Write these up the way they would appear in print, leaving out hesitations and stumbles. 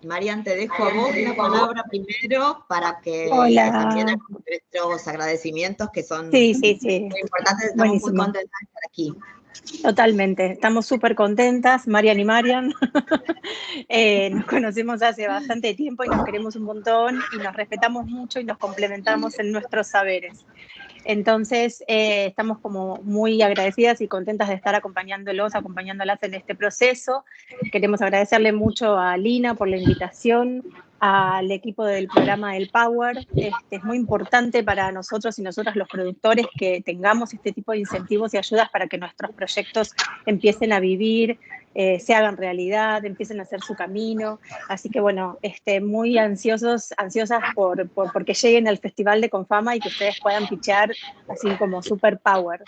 Marian, te dejo a vos la palabra primero para que también Hola. hagamos nuestros agradecimientos, que son Sí. muy importantes. Estamos muy Buenísimo. contentas de estar aquí. Totalmente. Estamos súper contentas, Marian y Marian. Nos conocemos hace bastante tiempo y nos queremos un montón y nos respetamos mucho y nos complementamos en nuestros saberes. Entonces, estamos como muy agradecidas y contentas de estar acompañándolas en este proceso. Queremos agradecerle mucho a Lina por la invitación, al equipo del programa del Power. Es muy importante para nosotros y nosotras los productores que tengamos este tipo de incentivos y ayudas para que nuestros proyectos empiecen a vivir, se hagan realidad, empiecen a hacer su camino. Así que bueno, muy ansiosas porque lleguen al Festival de Confama y que ustedes puedan pitchar así como super power.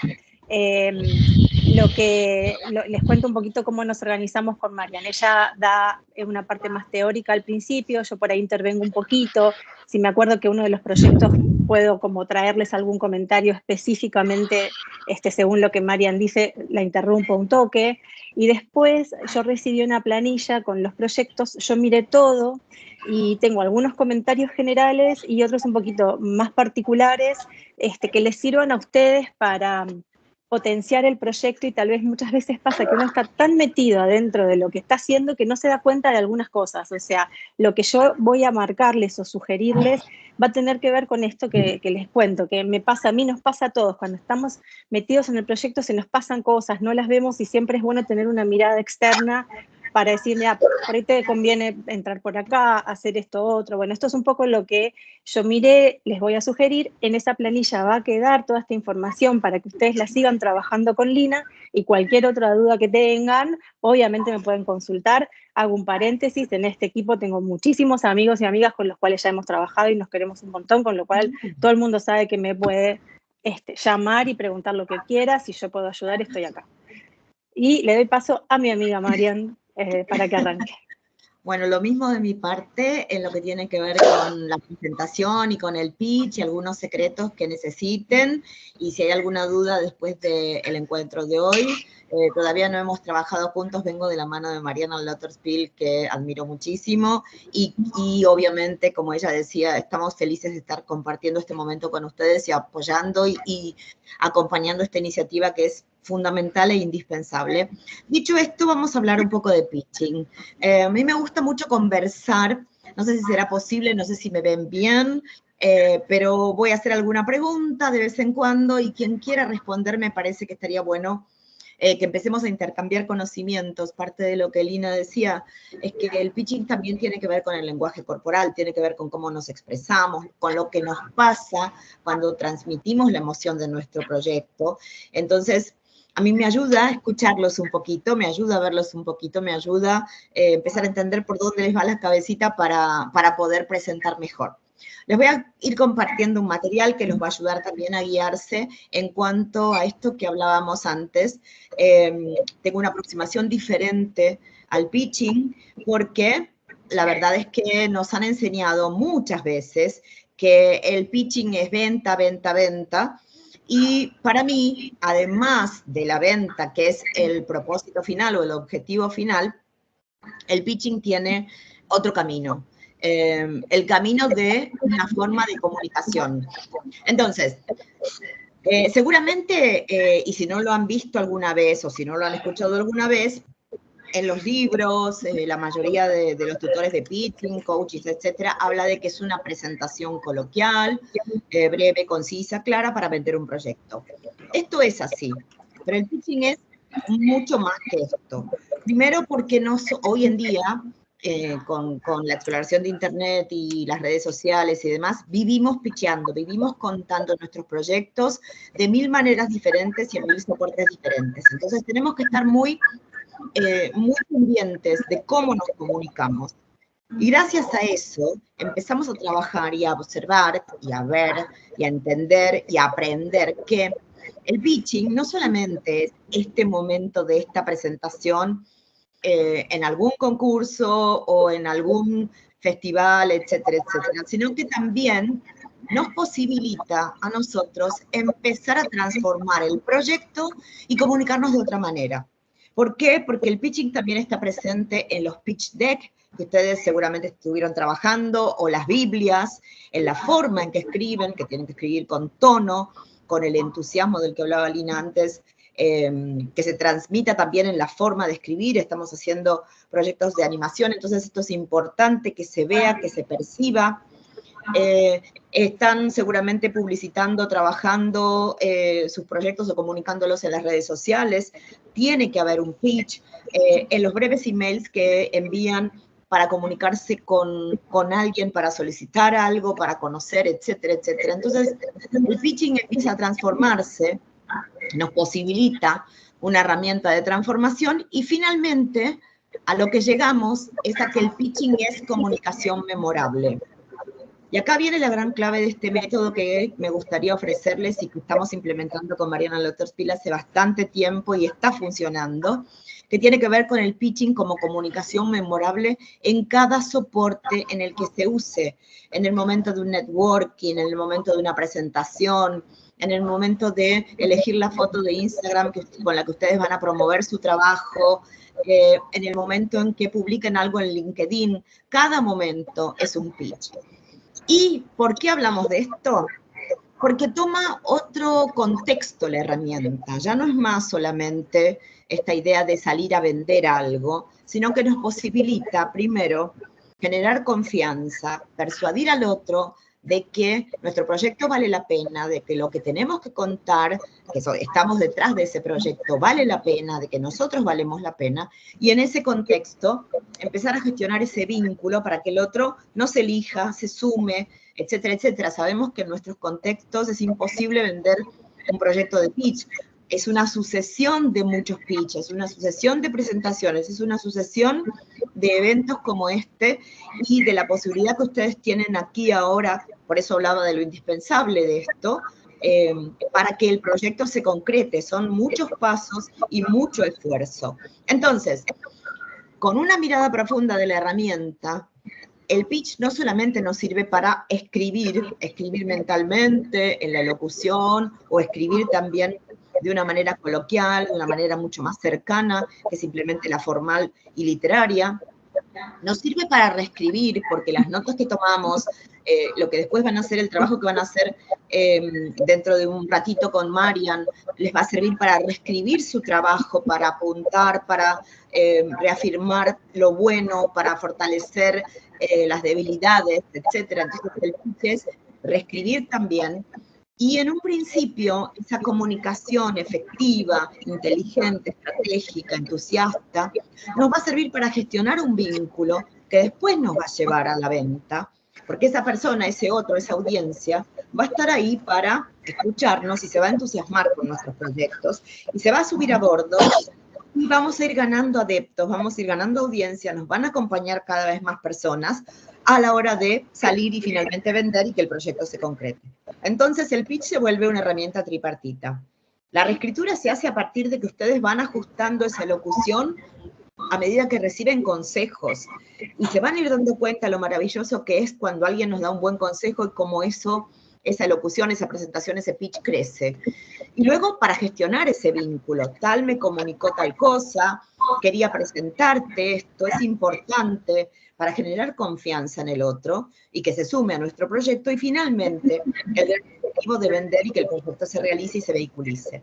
Les cuento un poquito cómo nos organizamos con Marian. Ella da una parte más teórica al principio, yo por ahí intervengo un poquito. Si me acuerdo que uno de los proyectos puedo como traerles algún comentario específicamente, según lo que Marian dice, la interrumpo un toque. Y después yo recibí una planilla con los proyectos, yo miré todo y tengo algunos comentarios generales y otros un poquito más particulares que les sirvan a ustedes para potenciar el proyecto. Y tal vez muchas veces pasa que uno está tan metido adentro de lo que está haciendo que no se da cuenta de algunas cosas. O sea, lo que yo voy a marcarles o sugerirles va a tener que ver con esto que les cuento, que me pasa a mí, nos pasa a todos. Cuando estamos metidos en el proyecto se nos pasan cosas, no las vemos y siempre es bueno tener una mirada externa para decirle, por ahí te conviene entrar por acá, hacer esto otro. Bueno, esto es un poco lo que yo miré, les voy a sugerir. En esa planilla va a quedar toda esta información para que ustedes la sigan trabajando con Lina y cualquier otra duda que tengan, obviamente me pueden consultar. Hago un paréntesis, en este equipo tengo muchísimos amigos y amigas con los cuales ya hemos trabajado y nos queremos un montón, con lo cual todo el mundo sabe que me puede llamar y preguntar lo que quiera. Si yo puedo ayudar, estoy acá. Y le doy paso a mi amiga Marian para que arranque. Bueno, lo mismo de mi parte en lo que tiene que ver con la presentación y con el pitch y algunos secretos que necesiten. Y si hay alguna duda después del encuentro de hoy, todavía no hemos trabajado juntos, vengo de la mano de Mariana Lotterspiel, que admiro muchísimo. Y obviamente, como ella decía, estamos felices de estar compartiendo este momento con ustedes y apoyando y acompañando esta iniciativa que es fundamental e indispensable. Dicho esto, vamos a hablar un poco de pitching. A mí me gusta mucho conversar, no sé si será posible, no sé si me ven bien, pero voy a hacer alguna pregunta de vez en cuando y quien quiera responder me parece que estaría bueno que empecemos a intercambiar conocimientos. Parte de lo que Lina decía es que el pitching también tiene que ver con el lenguaje corporal, tiene que ver con cómo nos expresamos, con lo que nos pasa cuando transmitimos la emoción de nuestro proyecto. Entonces, a mí me ayuda escucharlos un poquito, me ayuda a verlos un poquito, me ayuda empezar a entender por dónde les va la cabecita para poder presentar mejor. Les voy a ir compartiendo un material que los va a ayudar también a guiarse en cuanto a esto que hablábamos antes. Tengo una aproximación diferente al pitching porque la verdad es que nos han enseñado muchas veces que el pitching es venta, venta, venta. Y para mí, además de la venta, que es el propósito final o el objetivo final, el pitching tiene otro camino. El camino de una forma de comunicación. Entonces, seguramente, y si no lo han visto alguna vez o si no lo han escuchado alguna vez, en los libros, la mayoría de los tutores de pitching, coaches, etcétera, habla de que es una presentación coloquial, breve, concisa, clara para vender un proyecto. Esto es así, pero el pitching es mucho más que esto. Primero porque hoy en día, con la exploración de Internet y las redes sociales y demás, vivimos pitcheando, vivimos contando nuestros proyectos de 1000 maneras diferentes y en 1000 soportes diferentes. Entonces tenemos que estar muy pendientes de cómo nos comunicamos. Y gracias a eso empezamos a trabajar y a observar y a ver y a entender y a aprender que el pitching no solamente es este momento de esta presentación en algún concurso o en algún festival, etcétera, etcétera, sino que también nos posibilita a nosotros empezar a transformar el proyecto y comunicarnos de otra manera. ¿Por qué? Porque el pitching también está presente en los pitch deck, que ustedes seguramente estuvieron trabajando, o las Biblias, en la forma en que escriben, que tienen que escribir con tono, con el entusiasmo del que hablaba Lina antes, que se transmita también en la forma de escribir. Estamos haciendo proyectos de animación, entonces esto es importante que se vea, que se perciba. Están seguramente publicitando, trabajando sus proyectos o comunicándolos en las redes sociales. Tiene que haber un pitch en los breves emails que envían para comunicarse con alguien, para solicitar algo, para conocer, etcétera, etcétera. Entonces, el pitching empieza a transformarse, nos posibilita una herramienta de transformación y finalmente a lo que llegamos es a que el pitching es comunicación memorable. Y acá viene la gran clave de este método que me gustaría ofrecerles y que estamos implementando con Mariana Lauterspiel hace bastante tiempo y está funcionando, que tiene que ver con el pitching como comunicación memorable en cada soporte en el que se use, en el momento de un networking, en el momento de una presentación, en el momento de elegir la foto de Instagram con la que ustedes van a promover su trabajo, en el momento en que publiquen algo en LinkedIn. Cada momento es un pitch. ¿Y por qué hablamos de esto? Porque toma otro contexto la herramienta. Ya no es más solamente esta idea de salir a vender algo, sino que nos posibilita, primero, generar confianza, persuadir al otro de que nuestro proyecto vale la pena, de que lo que tenemos que contar, que estamos detrás de ese proyecto, vale la pena, de que nosotros valemos la pena, y en ese contexto empezar a gestionar ese vínculo para que el otro no se elija, se sume, etcétera, etcétera. Sabemos que en nuestros contextos es imposible vender un proyecto de pitch. Es una sucesión de muchos pitches, una sucesión de presentaciones, es una sucesión de eventos como este y de la posibilidad que ustedes tienen aquí ahora, por eso hablaba de lo indispensable de esto, para que el proyecto se concrete. Son muchos pasos y mucho esfuerzo. Entonces, con una mirada profunda de la herramienta, el pitch no solamente nos sirve para escribir mentalmente en la locución o escribir también de una manera coloquial, de una manera mucho más cercana que simplemente la formal y literaria. Nos sirve para reescribir, porque las notas que tomamos, lo que después van a hacer, el trabajo que van a hacer dentro de un ratito con Marian, les va a servir para reescribir su trabajo, para apuntar, para reafirmar lo bueno, para fortalecer las debilidades, etc. Entonces, el pitch es reescribir también. Y en un principio, esa comunicación efectiva, inteligente, estratégica, entusiasta, nos va a servir para gestionar un vínculo que después nos va a llevar a la venta, porque esa persona, ese otro, esa audiencia, va a estar ahí para escucharnos y se va a entusiasmar con nuestros proyectos y se va a subir a bordo y vamos a ir ganando adeptos, vamos a ir ganando audiencia, nos van a acompañar cada vez más personas a la hora de salir y finalmente vender y que el proyecto se concrete. Entonces el pitch se vuelve una herramienta tripartita. La reescritura se hace a partir de que ustedes van ajustando esa locución a medida que reciben consejos y se van a ir dando cuenta lo maravilloso que es cuando alguien nos da un buen consejo y cómo eso, esa locución, esa presentación, ese pitch crece. Y luego para gestionar ese vínculo, tal me comunicó tal cosa, quería presentarte esto, es importante para generar confianza en el otro y que se sume a nuestro proyecto y finalmente el objetivo de vender y que el proyecto se realice y se vehiculice.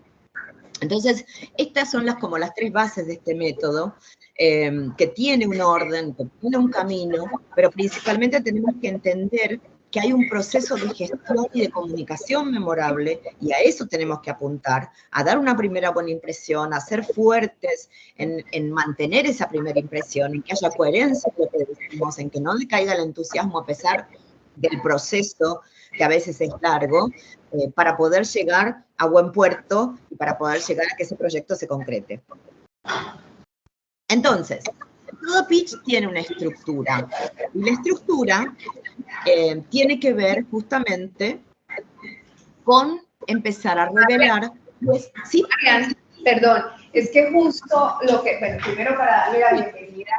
Entonces, estas son como las tres bases de este método, que tiene un orden, que tiene un camino, pero principalmente tenemos que entender que hay un proceso de gestión y de comunicación memorable, y a eso tenemos que apuntar, a dar una primera buena impresión, a ser fuertes en mantener esa primera impresión, en que haya coherencia en lo que decimos, en que no decaiga el entusiasmo a pesar del proceso, que a veces es largo, para poder llegar a buen puerto y para poder llegar a que ese proyecto se concrete. Entonces, todo pitch tiene una estructura, y la estructura tiene que ver justamente con empezar a revelar. Pues, sí, Marian, perdón, es que justo lo que, bueno, primero para darle la bienvenida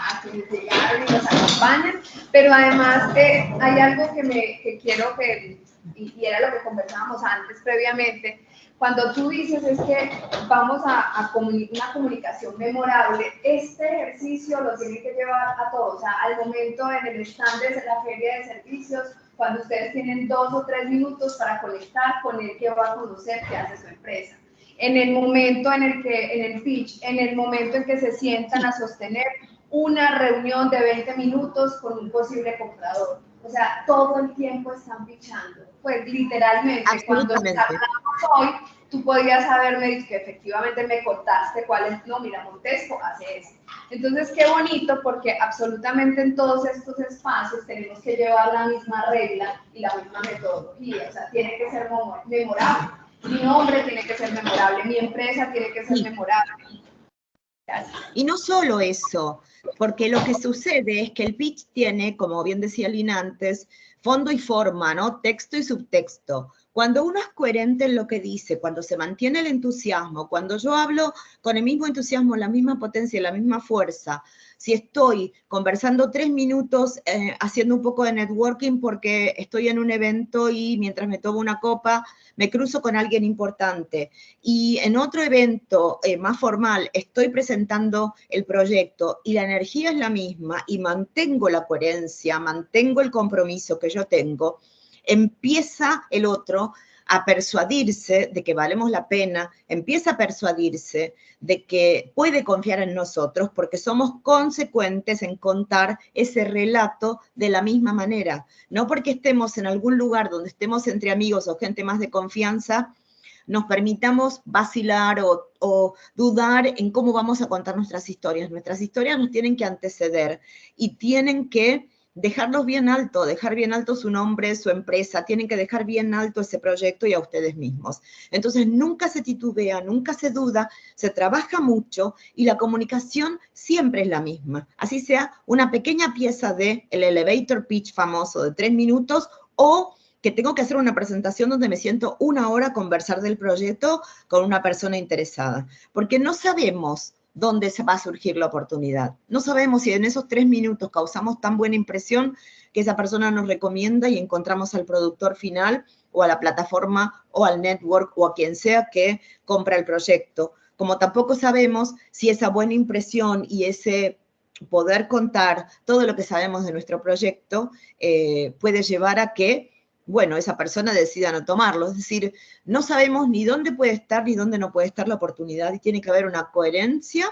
a quienes llegaron y nos acompañan, pero además hay algo que quiero que y era lo que conversábamos antes previamente, cuando tú dices es que vamos a una comunicación memorable, este ejercicio lo tienen que llevar a todos, o sea, al momento en el stand de la feria de servicios, cuando ustedes tienen 2 o 3 minutos para conectar con el que va a conocer qué hace su empresa. En el momento en el que, en el pitch, en el momento en que se sientan a sostener una reunión de 20 minutos con un posible comprador. O sea, todo el tiempo están pitchando. Pues literalmente, cuando hablamos hoy, tú podrías haberme dicho que efectivamente me contaste cuál es, no, mira, Montesco hace eso. Entonces, qué bonito, porque absolutamente en todos estos espacios tenemos que llevar la misma regla y la misma metodología. O sea, tiene que ser memorable. Mi nombre tiene que ser memorable, mi empresa tiene que ser memorable. Gracias. Y no solo eso, porque lo que sucede es que el pitch tiene, como bien decía Lina antes, fondo y forma, ¿no? Texto y subtexto. Cuando uno es coherente en lo que dice, cuando se mantiene el entusiasmo, cuando yo hablo con el mismo entusiasmo, la misma potencia, la misma fuerza, si estoy conversando 3 minutos, haciendo un poco de networking porque estoy en un evento y mientras me tomo una copa, me cruzo con alguien importante. Y en otro evento más formal estoy presentando el proyecto y la energía es la misma y mantengo la coherencia, mantengo el compromiso que yo tengo, empieza el otro a persuadirse de que valemos la pena, empieza a persuadirse de que puede confiar en nosotros porque somos consecuentes en contar ese relato de la misma manera. No porque estemos en algún lugar donde estemos entre amigos o gente más de confianza, nos permitamos vacilar o dudar en cómo vamos a contar nuestras historias. Nuestras historias nos tienen que anteceder y tienen que dejarlos bien alto, dejar bien alto su nombre, su empresa, tienen que dejar bien alto ese proyecto y a ustedes mismos. Entonces, nunca se titubea, nunca se duda, se trabaja mucho y la comunicación siempre es la misma. Así sea una pequeña pieza del elevator pitch famoso de 3 minutos o que tengo que hacer una presentación donde me siento 1 hora a conversar del proyecto con una persona interesada. Porque no sabemos dónde se va a surgir la oportunidad. No sabemos si en esos 3 minutos causamos tan buena impresión que esa persona nos recomienda y encontramos al productor final o a la plataforma o al network o a quien sea que compra el proyecto. Como tampoco sabemos si esa buena impresión y ese poder contar todo lo que sabemos de nuestro proyecto puede llevar a que, bueno, esa persona decida no tomarlo. Es decir, no sabemos ni dónde puede estar ni dónde no puede estar la oportunidad y tiene que haber una coherencia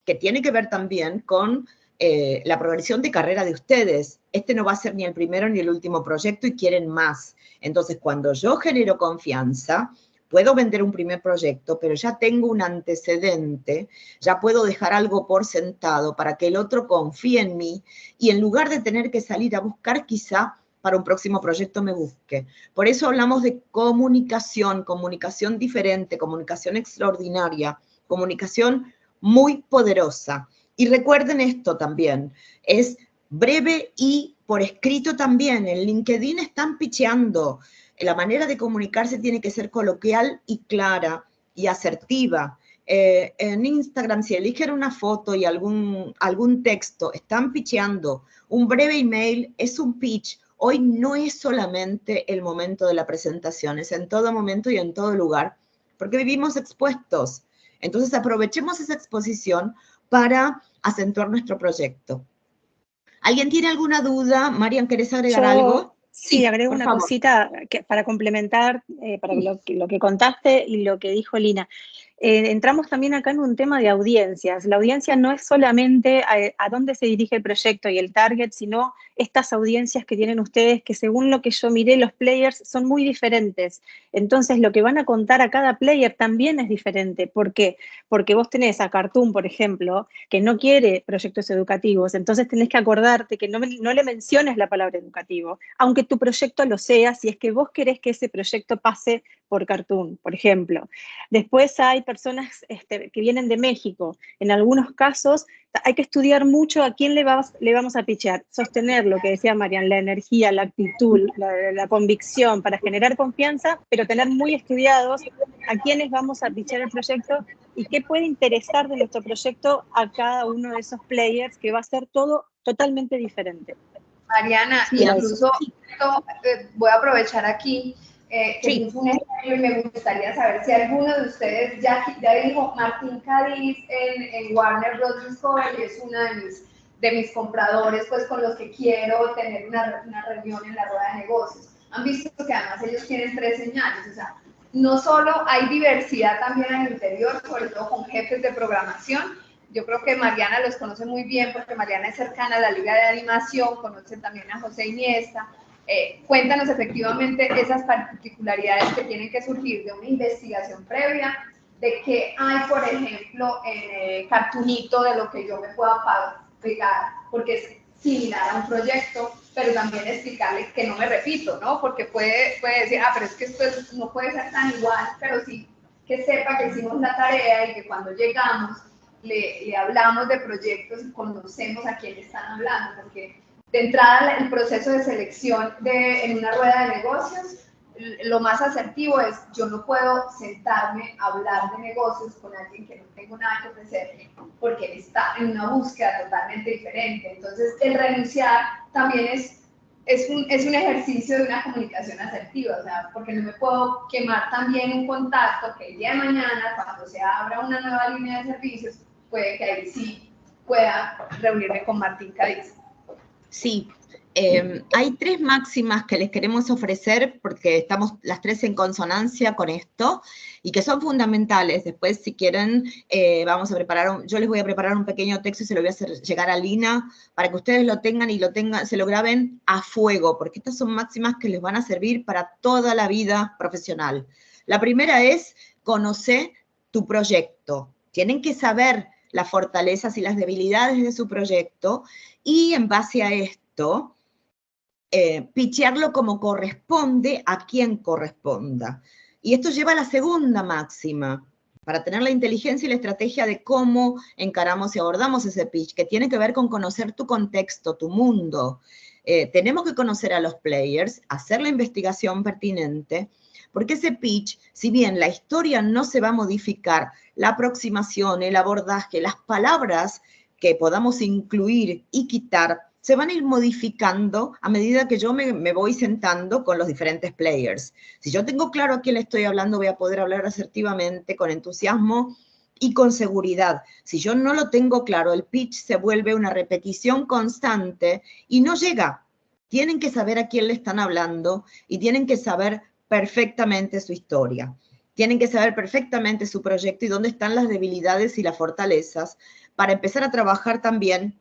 que tiene que ver también con la progresión de carrera de ustedes. Este no va a ser ni el primero ni el último proyecto y quieren más. Entonces, cuando yo genero confianza, puedo vender un primer proyecto, pero ya tengo un antecedente, ya puedo dejar algo por sentado para que el otro confíe en mí y en lugar de tener que salir a buscar quizá para un próximo proyecto me busque. Por eso hablamos de comunicación, comunicación diferente, comunicación extraordinaria, comunicación muy poderosa. Y recuerden esto también, es breve y por escrito también. En LinkedIn están pitcheando. La manera de comunicarse tiene que ser coloquial y clara y asertiva. En Instagram, si eligen una foto y algún texto, están pitcheando. Un breve email es un pitch. Hoy no es solamente el momento de la presentación, es en todo momento y en todo lugar, porque vivimos expuestos. Entonces, aprovechemos esa exposición para acentuar nuestro proyecto. ¿Alguien tiene alguna duda? Marian, ¿querés agregar algo? Sí, agrego una cosita para complementar para lo que contaste y lo que dijo Lina. Entramos también acá en un tema de audiencias. La audiencia no es solamente a dónde se dirige el proyecto y el target, sino estas audiencias que tienen ustedes, que según lo que yo miré, los players son muy diferentes. Entonces, lo que van a contar a cada player también es diferente. ¿Por qué? Porque vos tenés a Cartoon, por ejemplo, que no quiere proyectos educativos, entonces tenés que acordarte que no le menciones la palabra educativo, aunque tu proyecto lo sea, si es que vos querés que ese proyecto pase por Cartoon, por ejemplo. Después hay personas que vienen de México. En algunos casos hay que estudiar mucho a quién le vamos a pitchear, sostener lo que decía Marian, la energía, la actitud, la convicción para generar confianza, pero tener muy estudiados a quiénes vamos a pitchear el proyecto y qué puede interesar de nuestro proyecto a cada uno de esos players, que va a ser todo totalmente diferente. Mariana, Sí, incluso sí. voy a aprovechar aquí que Sí. es un ejemplo y me gustaría saber si alguno de ustedes ya dijo Martín Cadiz en Warner Bros. Discovery es uno de mis compradores, pues con los que quiero tener una reunión en la rueda de negocios. Han visto que además ellos tienen 3 señales, o sea, no solo hay diversidad también al interior, sobre todo con jefes de programación. Yo creo que Mariana los conoce muy bien porque Mariana es cercana a la Liga de Animación, conoce también a José Iniesta. Cuéntanos efectivamente esas particularidades que tienen que surgir de una investigación previa, de que hay, por ejemplo, cartunito de lo que yo me pueda pegar, porque es similar a un proyecto, pero también explicarle que no me repito, ¿no? Porque puede decir, pero es que esto no puede ser tan igual, pero sí que sepa que hicimos la tarea y que cuando llegamos le hablamos de proyectos y conocemos a quién están hablando, porque de entrada el proceso de selección en una rueda de negocios, lo más asertivo es, yo no puedo sentarme a hablar de negocios con alguien que no tengo nada que ofrecerle, porque él está en una búsqueda totalmente diferente. Entonces, el renunciar también es un ejercicio de una comunicación asertiva, o sea, porque no me puedo quemar también un contacto que el día de mañana, cuando se abra una nueva línea de servicios, puede que ahí sí pueda reunirme con Martín Cadiz. Sí, hay 3 máximas que les queremos ofrecer porque estamos las 3 en consonancia con esto y que son fundamentales. Después, si quieren, yo les voy a preparar un pequeño texto y se lo voy a hacer llegar a Lina para que ustedes lo tengan y se lo graben a fuego, porque estas son máximas que les van a servir para toda la vida profesional. La primera es conocer tu proyecto. Tienen que saber las fortalezas y las debilidades de su proyecto y en base a esto, pitchearlo como corresponde a quien corresponda. Y esto lleva a la segunda máxima, para tener la inteligencia y la estrategia de cómo encaramos y abordamos ese pitch, que tiene que ver con conocer tu contexto, tu mundo. Tenemos que conocer a los players, hacer la investigación pertinente, porque ese pitch, si bien la historia no se va a modificar, la aproximación, el abordaje, las palabras que podamos incluir y quitar, se van a ir modificando a medida que yo me voy sentando con los diferentes players. Si yo tengo claro a quién le estoy hablando, voy a poder hablar asertivamente, con entusiasmo y con seguridad. Si yo no lo tengo claro, el pitch se vuelve una repetición constante y no llega. Tienen que saber a quién le están hablando y tienen que saber perfectamente su historia. Tienen que saber perfectamente su proyecto y dónde están las debilidades y las fortalezas para empezar a trabajar también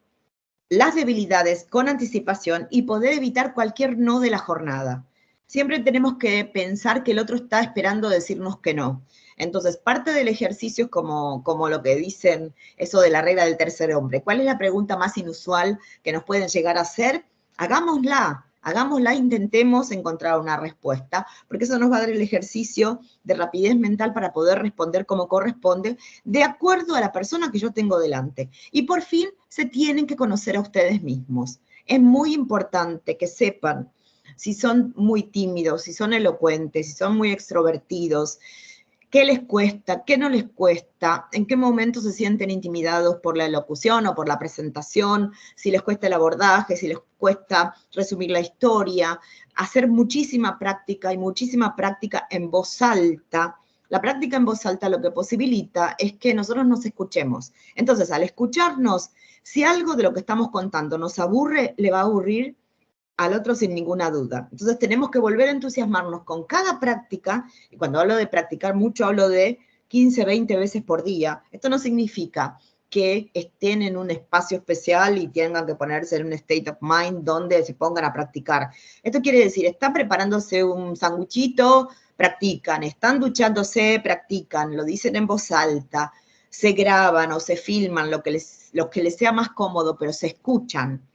las debilidades con anticipación y poder evitar cualquier no de la jornada. Siempre tenemos que pensar que el otro está esperando decirnos que no. Entonces, parte del ejercicio es como lo que dicen, eso de la regla del tercer hombre. ¿Cuál es la pregunta más inusual que nos pueden llegar a hacer? Hagámosla, intentemos encontrar una respuesta, porque eso nos va a dar el ejercicio de rapidez mental para poder responder como corresponde, de acuerdo a la persona que yo tengo delante. Y por fin, se tienen que conocer a ustedes mismos. Es muy importante que sepan si son muy tímidos, si son elocuentes, si son muy extrovertidos, qué les cuesta, qué no les cuesta, en qué momento se sienten intimidados por la elocución o por la presentación, si les cuesta el abordaje, si les cuesta resumir la historia, hacer muchísima práctica y muchísima práctica en voz alta. La práctica en voz alta lo que posibilita es que nosotros nos escuchemos. Entonces, al escucharnos, si algo de lo que estamos contando nos aburre, le va a aburrir al otro sin ninguna duda. Entonces tenemos que volver a entusiasmarnos con cada práctica, y cuando hablo de practicar mucho, hablo de 15, 20 veces por día. Esto no significa que estén en un espacio especial y tengan que ponerse en un state of mind donde se pongan a practicar. Esto quiere decir, están preparándose un sanguchito, practican, están duchándose, practican, lo dicen en voz alta, se graban o se filman, lo que les sea más cómodo, pero se escuchan.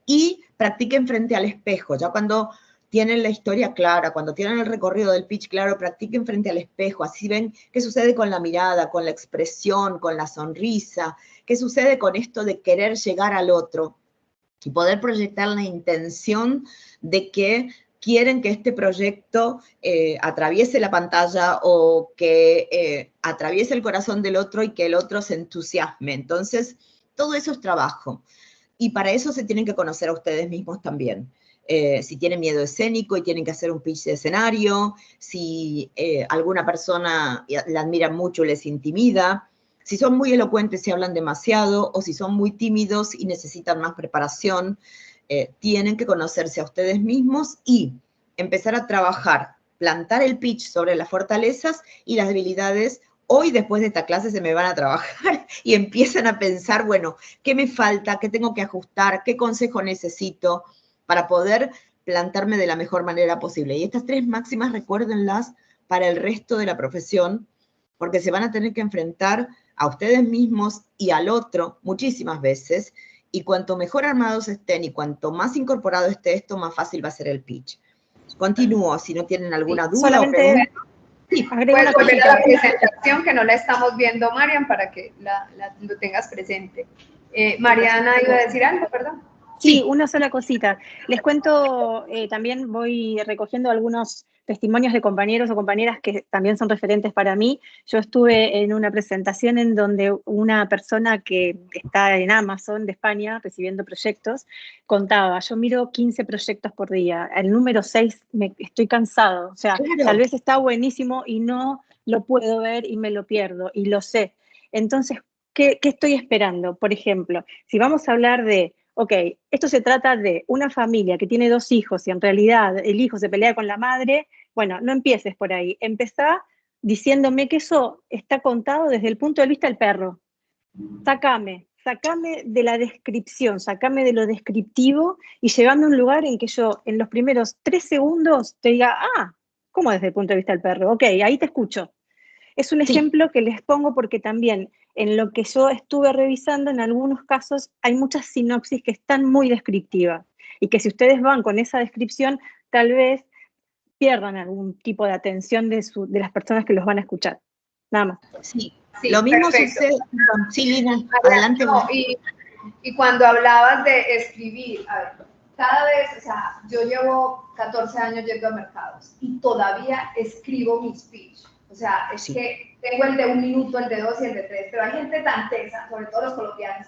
Y practiquen frente al espejo, ya cuando tienen la historia clara, cuando tienen el recorrido del pitch claro, practiquen frente al espejo, así ven qué sucede con la mirada, con la expresión, con la sonrisa, qué sucede con esto de querer llegar al otro y poder proyectar la intención de que quieren que este proyecto atraviese la pantalla o que atraviese el corazón del otro y que el otro se entusiasme. Entonces, todo eso es trabajo. y para eso se tienen que conocer a ustedes mismos también. Si tienen miedo escénico y tienen que hacer un pitch de escenario, si alguna persona la admira mucho y les intimida, si son muy elocuentes y hablan demasiado, o si son muy tímidos y necesitan más preparación, tienen que conocerse a ustedes mismos y empezar a trabajar, plantar el pitch sobre las fortalezas y las debilidades. Hoy, después de esta clase, se me van a trabajar y empiezan a pensar, bueno, ¿qué me falta? ¿Qué tengo que ajustar? ¿Qué consejo necesito para poder plantarme de la mejor manera posible? Y estas 3 máximas, recuérdenlas para el resto de la profesión, porque se van a tener que enfrentar a ustedes mismos y al otro muchísimas veces, y cuanto mejor armados estén y cuanto más incorporado esté esto, más fácil va a ser el pitch. Continúo, si no tienen alguna duda solamente o pregunta. Sí. Puedes volver a la presentación, que no la estamos viendo, Marian, para que lo tengas presente. Mariana iba a decir algo, perdón. Sí, una sola cosita. Les cuento, también voy recogiendo algunos testimonios de compañeros o compañeras que también son referentes para mí. Yo estuve en una presentación en donde una persona que está en Amazon de España recibiendo proyectos contaba, yo miro 15 proyectos por día, el número 6 estoy cansado, o sea, Claro. tal vez está buenísimo y no lo puedo ver y me lo pierdo y lo sé. Entonces, ¿qué estoy esperando? Por ejemplo, si vamos a hablar de ok, esto se trata de una familia que tiene 2 hijos y en realidad el hijo se pelea con la madre, bueno, no empieces por ahí, empezá diciéndome que eso está contado desde el punto de vista del perro. Sácame de la descripción, sácame de lo descriptivo y llévame a un lugar en que yo en los primeros 3 segundos te diga, ¿cómo desde el punto de vista del perro? Ok, ahí te escucho. Es un ejemplo que les pongo porque también en lo que yo estuve revisando, en algunos casos hay muchas sinopsis que están muy descriptivas y que si ustedes van con esa descripción, tal vez pierdan algún tipo de atención de las personas que los van a escuchar. Nada más. Sí, lo mismo sucede. Sí, Lina, adelante. No, y cuando hablabas de escribir, a ver, cada vez, o sea, yo llevo 14 años yendo a mercados y todavía escribo mi speech. O sea, es que tengo el de 1 minuto, el de 2 y el de 3, pero hay gente tan tesa, sobre todo los colombianos,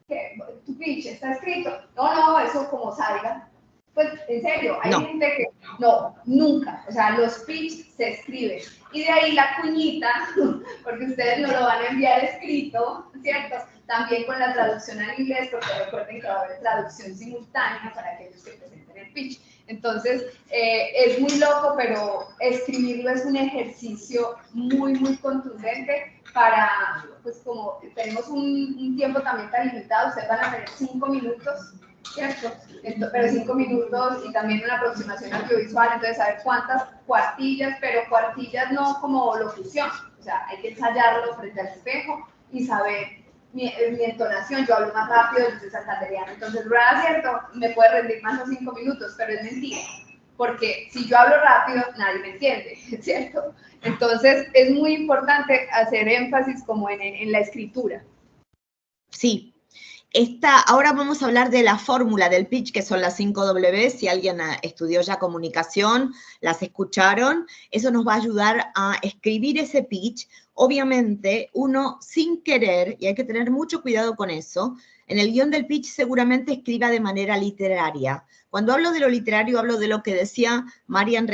que tu pitch está escrito. No, eso como salga. Pues, en serio, hay gente que no, nunca. O sea, los pitch se escriben. Y de ahí la cuñita, porque ustedes no lo van a enviar escrito, ¿cierto? También con la traducción al inglés, porque recuerden que va a haber traducción simultánea para aquellos que presenten el pitch. Entonces, es muy loco, pero escribirlo es un ejercicio muy, muy contundente para, pues como tenemos un tiempo también tan limitado, ustedes van a tener 5 minutos, ¿cierto? Pero 5 minutos y también una aproximación audiovisual, entonces saber cuántas cuartillas, pero cuartillas no como locución, o sea, hay que ensayarlo frente al espejo y saber mi entonación. Yo hablo más rápido, yo soy santandereana, entonces, ¿verdad? ¿Cierto? Me puede rendir más los 5 minutos, pero es mentira, porque si yo hablo rápido, nadie me entiende, ¿cierto? Entonces, es muy importante hacer énfasis como en la escritura. Sí. Ahora vamos a hablar de la fórmula del pitch, que son las 5 W. Si alguien estudió ya comunicación, las escucharon. Eso nos va a ayudar a escribir ese pitch. Obviamente, uno sin querer, y hay que tener mucho cuidado con eso, en el guión del pitch seguramente escriba de manera literaria. Cuando hablo de lo literario, hablo de lo que decía Mariana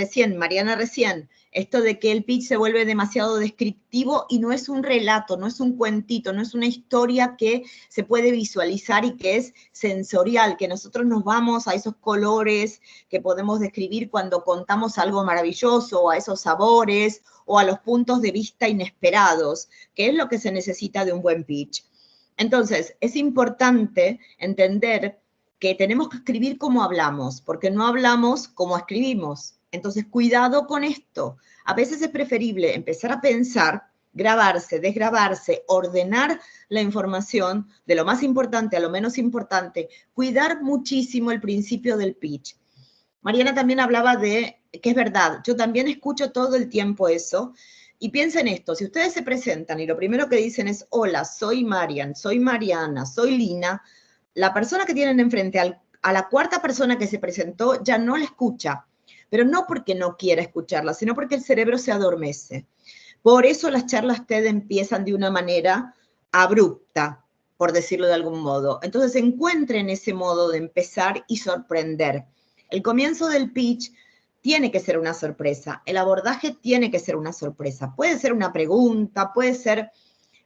recién, esto de que el pitch se vuelve demasiado descriptivo y no es un relato, no es un cuentito, no es una historia que se puede visualizar y que es sensorial, que nosotros nos vamos a esos colores que podemos describir cuando contamos algo maravilloso, o a esos sabores, o a los puntos de vista inesperados, que es lo que se necesita de un buen pitch. Entonces, es importante entender que tenemos que escribir como hablamos, porque no hablamos como escribimos. Entonces, cuidado con esto. A veces es preferible empezar a pensar, grabarse, desgrabarse, ordenar la información de lo más importante a lo menos importante, cuidar muchísimo el principio del pitch. Mariana también hablaba de, que es verdad, yo también escucho todo el tiempo eso, y piensen esto, si ustedes se presentan y lo primero que dicen es, hola, soy Marian, soy Mariana, soy Lina, la persona que tienen enfrente a la cuarta persona que se presentó ya no la escucha, pero no porque no quiera escucharla, sino porque el cerebro se adormece. Por eso las charlas TED empiezan de una manera abrupta. por decirlo de algún modo. Entonces encuentren ese modo de empezar y sorprender. El comienzo del pitch tiene que ser una sorpresa, el abordaje tiene que ser una sorpresa. Puede ser una pregunta, puede ser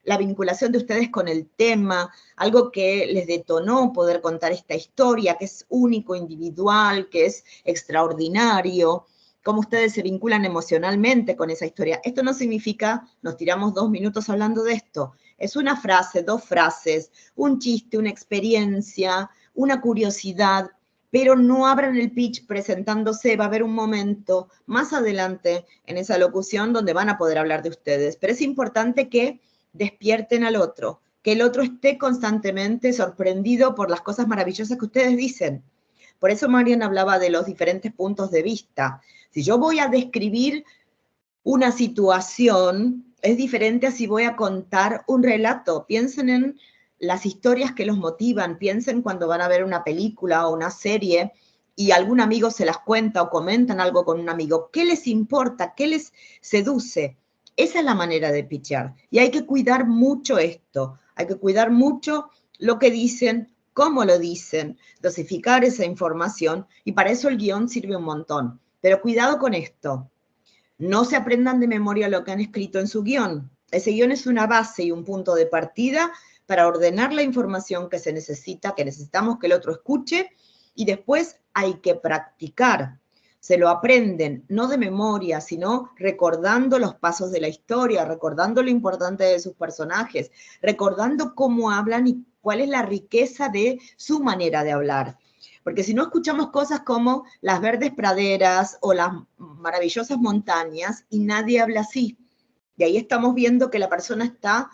la vinculación de ustedes con el tema, algo que les detonó poder contar esta historia, que es único, individual, que es extraordinario, cómo ustedes se vinculan emocionalmente con esa historia. Esto no significa, nos tiramos 2 minutos hablando de esto. Es una frase, 2 frases, un chiste, una experiencia, una curiosidad, pero no abran el pitch presentándose. Va a haber un momento más adelante en esa locución donde van a poder hablar de ustedes. Pero es importante que despierten al otro, que el otro esté constantemente sorprendido por las cosas maravillosas que ustedes dicen. Por eso Marian hablaba de los diferentes puntos de vista. Si yo voy a describir una situación, es diferente a si voy a contar un relato. Piensen en las historias que los motivan, piensen cuando van a ver una película o una serie y algún amigo se las cuenta o comentan algo con un amigo. ¿Qué les importa? ¿Qué les seduce? Esa es la manera de pitchear. Y hay que cuidar mucho esto. Hay que cuidar mucho lo que dicen, cómo lo dicen, dosificar esa información. Y para eso el guión sirve un montón. Pero cuidado con esto. No se aprendan de memoria lo que han escrito en su guión. Ese guión es una base y un punto de partida para ordenar la información que se necesita, que necesitamos que el otro escuche. Y después hay que practicar. Se lo aprenden, no de memoria, sino recordando los pasos de la historia, recordando lo importante de sus personajes, recordando cómo hablan y cuál es la riqueza de su manera de hablar. Porque si no escuchamos cosas como las verdes praderas o las maravillosas montañas y nadie habla así. De ahí estamos viendo que la persona está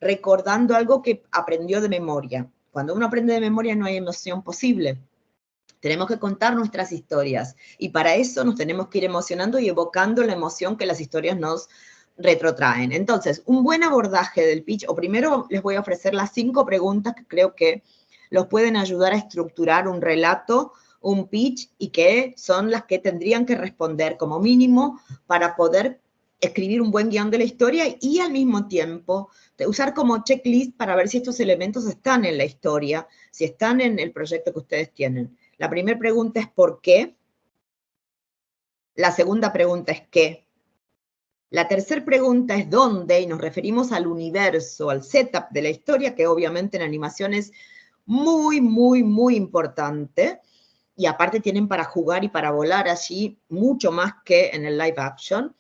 recordando algo que aprendió de memoria. Cuando uno aprende de memoria no hay emoción posible. Tenemos que contar nuestras historias y para eso nos tenemos que ir emocionando y evocando la emoción que las historias nos retrotraen. Entonces, un buen abordaje del pitch, o primero les voy a ofrecer las 5 preguntas que creo que los pueden ayudar a estructurar un relato, un pitch, y que son las que tendrían que responder como mínimo para poder escribir un buen guión de la historia y al mismo tiempo usar como checklist para ver si estos elementos están en la historia, si están en el proyecto que ustedes tienen. La primera pregunta es ¿por qué? La segunda pregunta es ¿qué? La tercera pregunta es ¿dónde? Y nos referimos al universo, al setup de la historia, que obviamente en animación es muy, muy, muy importante. Y aparte tienen para jugar y para volar allí mucho más que en el live action.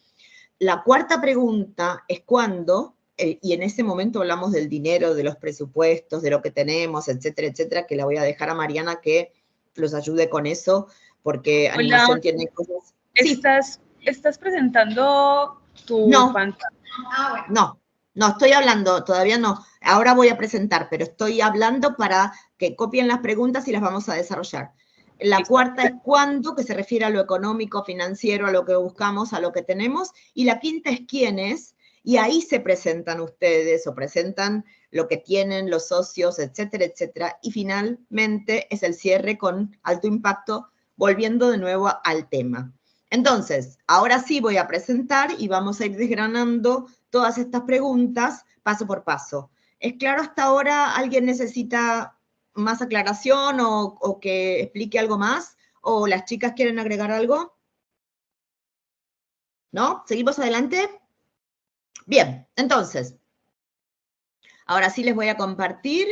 La cuarta pregunta es ¿cuándo? Y en ese momento hablamos del dinero, de los presupuestos, de lo que tenemos, etcétera, etcétera, que la voy a dejar a Mariana que los ayude con eso, porque animación tiene cosas... ¿Estás presentando tu pantalla? No, estoy hablando, todavía no. Ahora voy a presentar, pero estoy hablando para que copien las preguntas y las vamos a desarrollar. La cuarta es ¿cuándo?, que se refiere a lo económico, financiero, a lo que buscamos, a lo que tenemos. Y la quinta es ¿quiénes? Y ahí se presentan ustedes o presentan lo que tienen, los socios, etcétera, etcétera. Y finalmente es el cierre con alto impacto, volviendo de nuevo al tema. Entonces, ahora sí voy a presentar y vamos a ir desgranando todas estas preguntas paso por paso. ¿Es claro hasta ahora? ¿Alguien necesita más aclaración o que explique algo más? ¿O las chicas quieren agregar algo? ¿No? ¿Seguimos adelante? Bien, entonces, ahora sí les voy a compartir.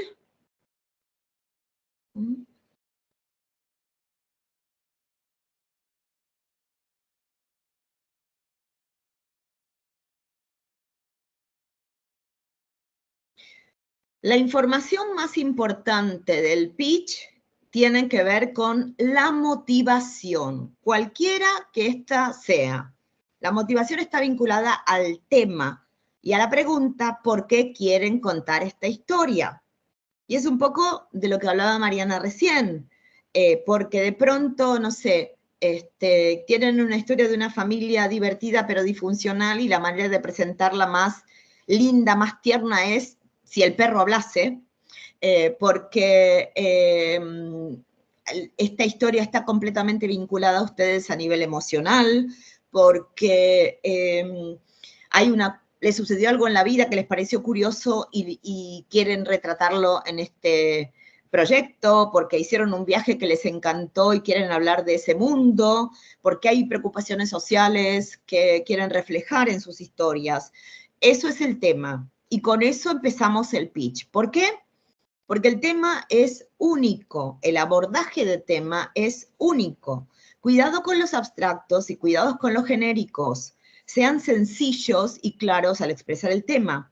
La información más importante del pitch tiene que ver con la motivación, cualquiera que ésta sea. La motivación está vinculada al tema y a la pregunta ¿por qué quieren contar esta historia? Y es un poco de lo que hablaba Mariana recién, porque de pronto, no sé, tienen una historia de una familia divertida pero disfuncional y la manera de presentarla más linda, más tierna es si el perro hablase, porque esta historia está completamente vinculada a ustedes a nivel emocional, porque hay les sucedió algo en la vida que les pareció curioso y quieren retratarlo en este proyecto, porque hicieron un viaje que les encantó y quieren hablar de ese mundo, porque hay preocupaciones sociales que quieren reflejar en sus historias. Eso es el tema. Y con eso empezamos el pitch. ¿Por qué? Porque el tema es único, el abordaje de tema es único. Cuidado con los abstractos y cuidados con los genéricos. Sean sencillos y claros al expresar el tema.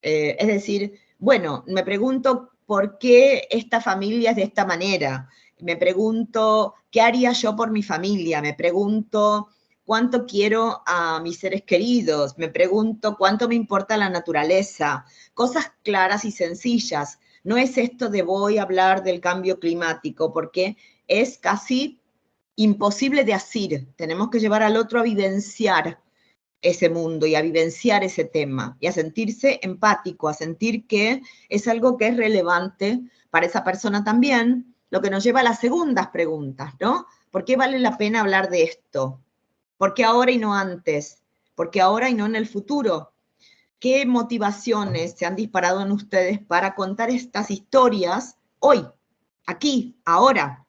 Es decir, bueno, me pregunto por qué esta familia es de esta manera. Me pregunto qué haría yo por mi familia. Me pregunto cuánto quiero a mis seres queridos. Me pregunto cuánto me importa la naturaleza. Cosas claras y sencillas. No es esto de voy a hablar del cambio climático, porque es casi imposible de asir. Tenemos que llevar al otro a vivenciar ese mundo y a vivenciar ese tema y a sentirse empático, a sentir que es algo que es relevante para esa persona también, lo que nos lleva a las segundas preguntas, ¿no? ¿Por qué vale la pena hablar de esto? ¿Por qué ahora y no antes? ¿Por qué ahora y no en el futuro? ¿Qué motivaciones se han disparado en ustedes para contar estas historias hoy, aquí, ahora?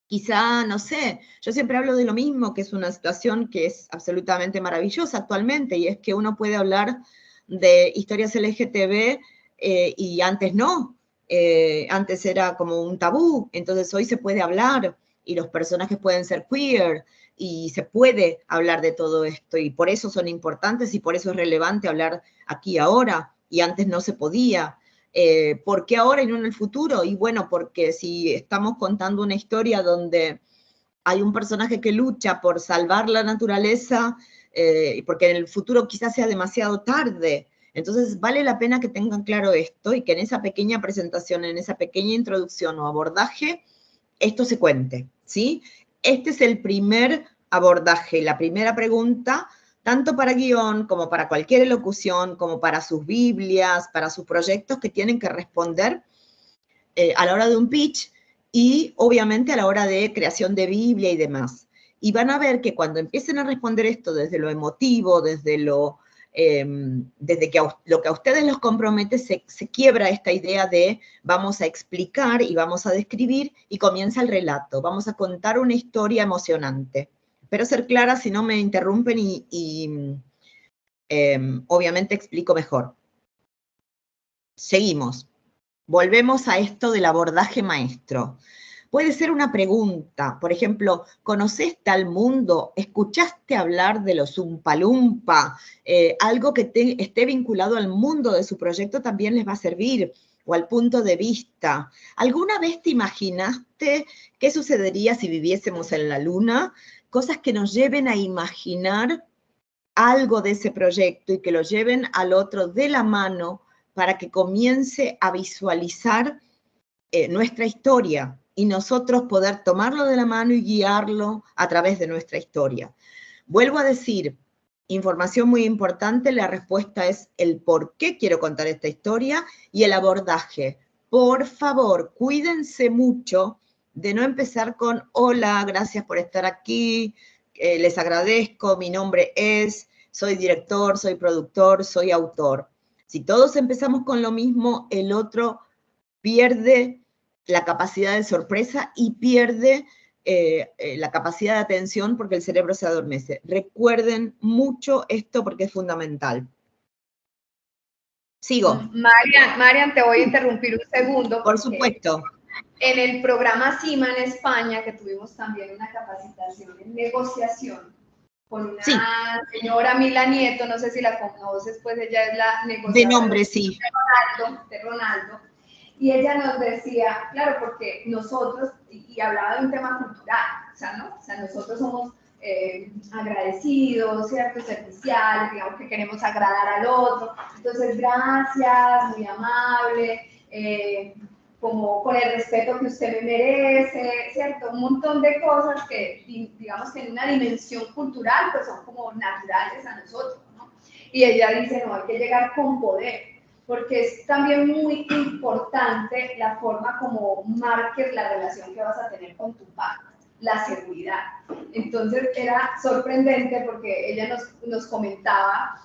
Quizá, no sé, yo siempre hablo de lo mismo, que es una situación que es absolutamente maravillosa actualmente, y es que uno puede hablar de historias LGTB y antes no, antes era como un tabú, entonces hoy se puede hablar, y los personajes pueden ser queer, y se puede hablar de todo esto, y por eso son importantes, y por eso es relevante hablar aquí ahora, y antes no se podía. ¿Por qué ahora y no en el futuro? Y bueno, porque si estamos contando una historia donde hay un personaje que lucha por salvar la naturaleza, porque en el futuro quizás sea demasiado tarde. Entonces vale la pena que tengan claro esto y que en esa pequeña presentación, en esa pequeña introducción o abordaje, esto se cuente, ¿sí? Este es el primer abordaje, la primera pregunta, tanto para guión como para cualquier elocución, como para sus Biblias, para sus proyectos que tienen que responder a la hora de un pitch y obviamente a la hora de creación de Biblia y demás. Y van a ver que cuando empiecen a responder esto desde lo emotivo, desde lo que lo que a ustedes los compromete, se quiebra esta idea de vamos a explicar y vamos a describir y comienza el relato. Vamos a contar una historia emocionante. Espero ser clara, si no me interrumpen y obviamente explico mejor. Seguimos. Volvemos a esto del abordaje maestro. Puede ser una pregunta, por ejemplo, ¿conoces tal mundo? ¿Escuchaste hablar de los Oompa Loompa? Algo que esté vinculado al mundo de su proyecto también les va a servir, o al punto de vista. ¿Alguna vez te imaginaste qué sucedería si viviésemos en la Luna? Cosas que nos lleven a imaginar algo de ese proyecto y que lo lleven al otro de la mano para que comience a visualizar nuestra historia y nosotros poder tomarlo de la mano y guiarlo a través de nuestra historia. Vuelvo a decir, información muy importante, la respuesta es el por qué quiero contar esta historia y el abordaje. Por favor, cuídense mucho de no empezar con hola, gracias por estar aquí, les agradezco, mi nombre es, soy director, soy productor, soy autor. Si todos empezamos con lo mismo, el otro pierde la capacidad de sorpresa y pierde la capacidad de atención porque el cerebro se adormece. Recuerden mucho esto porque es fundamental. Sigo. Marian, te voy a interrumpir un segundo. Por supuesto. En el programa CIMA en España, que tuvimos también una capacitación en negociación con una señora Mila Nieto, no sé si la conoces, pues ella es la negociadora de nombre, sí. de Ronaldo. Y ella nos decía, claro, porque nosotros, y hablaba de un tema cultural, o sea, ¿no? O sea, nosotros somos agradecidos, ¿cierto? Serviciales, digamos que queremos agradar al otro. Entonces, gracias, muy amable, como con el respeto que usted me merece, ¿cierto? Un montón de cosas que, digamos que en una dimensión cultural, pues son como naturales a nosotros, ¿no? Y ella dice, no, hay que llegar con poder, porque es también muy importante la forma como marques la relación que vas a tener con tu padre, la seguridad. Entonces era sorprendente porque ella nos comentaba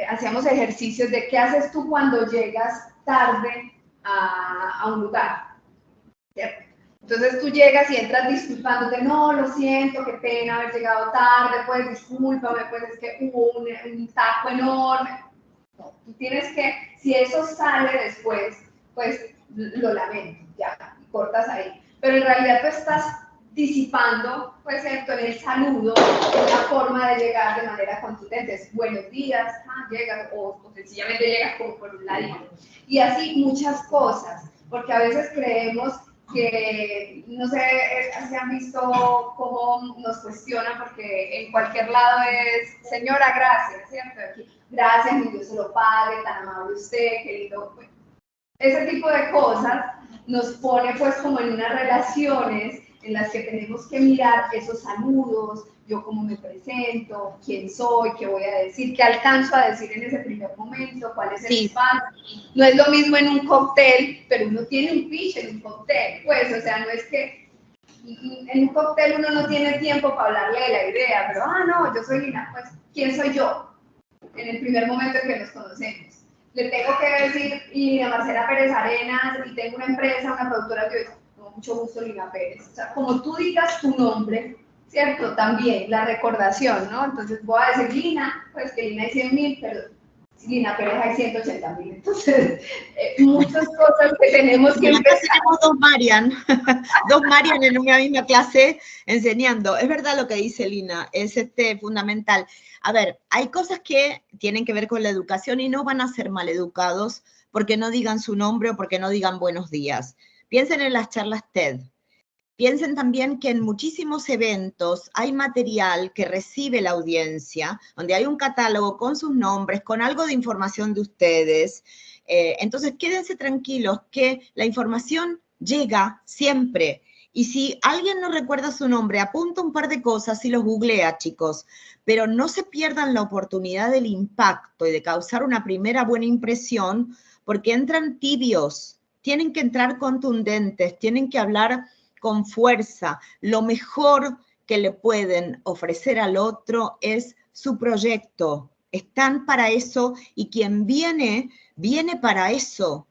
hacíamos ejercicios de qué haces tú cuando llegas tarde a un lugar, ¿cierto? Entonces tú llegas y entras disculpándote, no, lo siento, qué pena haber llegado tarde, pues discúlpame, pues es que hubo un taco enorme. No, tú tienes que, si eso sale después, pues lo lamento, ya, cortas ahí. Pero en realidad tú estás disipando, pues, en el saludo, una forma de llegar de manera contundente. Es buenos días, llegas, o sencillamente llegas como por un ladito. Y así muchas cosas, porque a veces creemos que, no sé si han visto cómo nos cuestionan, porque en cualquier lado es, señora, gracias, ¿cierto? Aquí, gracias, mi Dios se lo pague, tan amable usted, querido. Bueno, ese tipo de cosas nos pone pues como en unas relaciones en las que tenemos que mirar esos saludos, yo cómo me presento, quién soy, qué voy a decir, qué alcanzo a decir en ese primer momento, cuál es el espacio. No es lo mismo en un cóctel, pero uno tiene un pitch en un cóctel, pues, o sea, no es que en un cóctel uno no tiene tiempo para hablarle de la idea, pero, no, yo soy Lina, pues, ¿quién soy yo? En el primer momento en que nos conocemos. Le tengo que decir, Lina Marcela Pérez Arenas, y tengo una empresa, una productora que con mucho gusto, Lina Pérez. O sea, como tú digas tu nombre, ¿cierto? También la recordación, ¿no? Entonces voy a decir Lina, pues que Lina hay 100.000, pero Lina Pérez hay 180.000. Entonces, muchas cosas que tenemos que empezar. Tenemos dos Marian en una misma clase enseñando. Es verdad lo que dice Lina, es fundamental. A ver, hay cosas que tienen que ver con la educación y no van a ser maleducados porque no digan su nombre o porque no digan buenos días. Piensen en las charlas TED. Piensen también que en muchísimos eventos hay material que recibe la audiencia, donde hay un catálogo con sus nombres, con algo de información de ustedes. Entonces, quédense tranquilos que la información llega siempre. Y si alguien no recuerda su nombre, apunta un par de cosas y los googlea, chicos. Pero no se pierdan la oportunidad del impacto y de causar una primera buena impresión, porque entran tibios, tienen que entrar contundentes, tienen que hablar con fuerza. Lo mejor que le pueden ofrecer al otro es su proyecto. Están para eso y quien viene, viene para eso.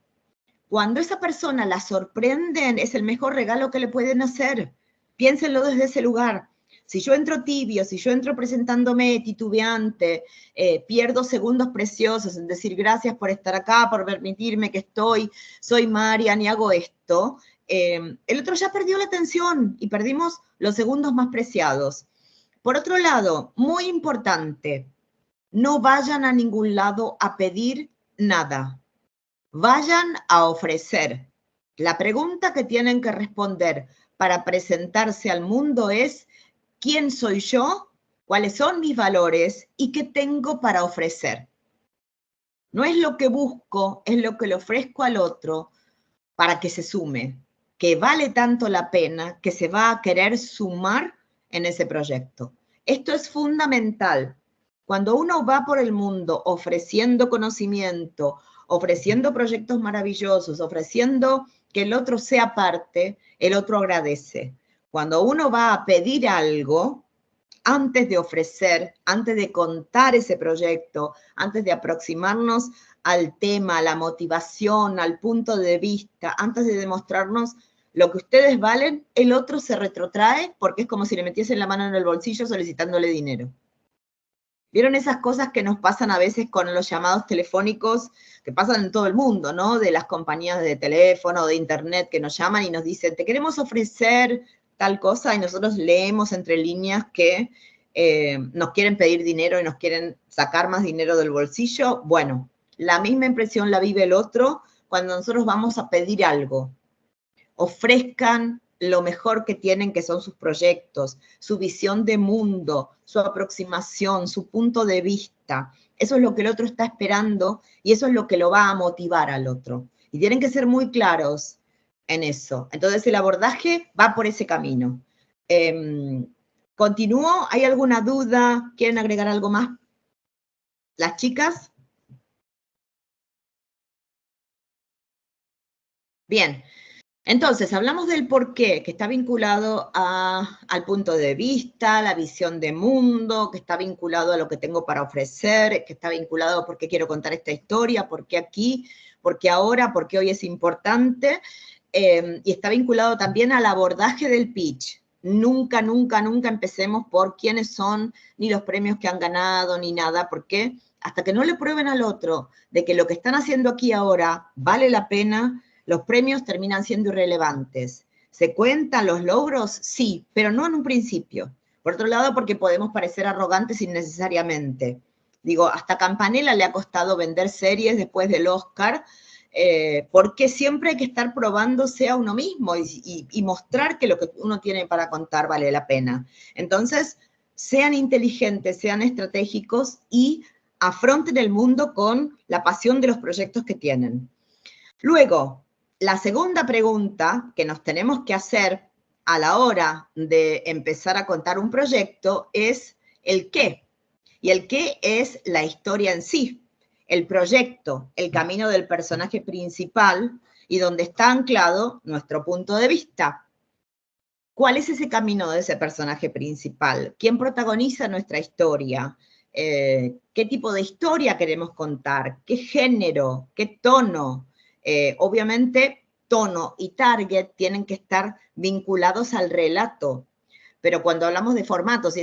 Cuando esa persona la sorprenden, es el mejor regalo que le pueden hacer. Piénsenlo desde ese lugar. Si yo entro tibio, si yo entro presentándome titubeante, pierdo segundos preciosos en decir gracias por estar acá, por permitirme que soy Marian y hago esto, el otro ya perdió la atención y perdimos los segundos más preciados. Por otro lado, muy importante, no vayan a ningún lado a pedir nada. Vayan a ofrecer. La pregunta que tienen que responder para presentarse al mundo es, ¿quién soy yo? ¿Cuáles son mis valores? ¿Y qué tengo para ofrecer? No es lo que busco, es lo que le ofrezco al otro para que se sume, que vale tanto la pena que se va a querer sumar en ese proyecto. Esto es fundamental. Cuando uno va por el mundo ofreciendo conocimiento, ofreciendo proyectos maravillosos, ofreciendo que el otro sea parte, el otro agradece. Cuando uno va a pedir algo, antes de ofrecer, antes de contar ese proyecto, antes de aproximarnos al tema, a la motivación, al punto de vista, antes de demostrarnos lo que ustedes valen, el otro se retrotrae porque es como si le metiesen la mano en el bolsillo solicitándole dinero. ¿Vieron esas cosas que nos pasan a veces con los llamados telefónicos, que pasan en todo el mundo, ¿no? De las compañías de teléfono, de internet, que nos llaman y nos dicen, te queremos ofrecer tal cosa, y nosotros leemos entre líneas que nos quieren pedir dinero y nos quieren sacar más dinero del bolsillo. Bueno, la misma impresión la vive el otro cuando nosotros vamos a pedir algo. Ofrezcan lo mejor que tienen, que son sus proyectos, su visión de mundo, su aproximación, su punto de vista. Eso es lo que el otro está esperando y eso es lo que lo va a motivar al otro. Y tienen que ser muy claros en eso. Entonces el abordaje va por ese camino. ¿Continúo? ¿Hay alguna duda? ¿Quieren agregar algo más? ¿Las chicas? Bien. Entonces, hablamos del por qué, que está vinculado al punto de vista, la visión de mundo, que está vinculado a lo que tengo para ofrecer, que está vinculado a por qué quiero contar esta historia, por qué aquí, por qué ahora, por qué hoy es importante, y está vinculado también al abordaje del pitch. Nunca, nunca, nunca empecemos por quiénes son, ni los premios que han ganado, ni nada, porque hasta que no le prueben al otro de que lo que están haciendo aquí ahora vale la pena, los premios terminan siendo irrelevantes. ¿Se cuentan los logros? Sí, pero no en un principio. Por otro lado, porque podemos parecer arrogantes innecesariamente. Digo, hasta Campanella le ha costado vender series después del Oscar, porque siempre hay que estar probándose a uno mismo y mostrar que lo que uno tiene para contar vale la pena. Entonces, sean inteligentes, sean estratégicos y afronten el mundo con la pasión de los proyectos que tienen. Luego, la segunda pregunta que nos tenemos que hacer a la hora de empezar a contar un proyecto es el qué. Y el qué es la historia en sí, el proyecto, el camino del personaje principal y donde está anclado nuestro punto de vista. ¿Cuál es ese camino de ese personaje principal? ¿Quién protagoniza nuestra historia? ¿Qué tipo de historia queremos contar? ¿Qué género? ¿Qué tono? Obviamente, tono y target tienen que estar vinculados al relato, pero cuando hablamos de formatos,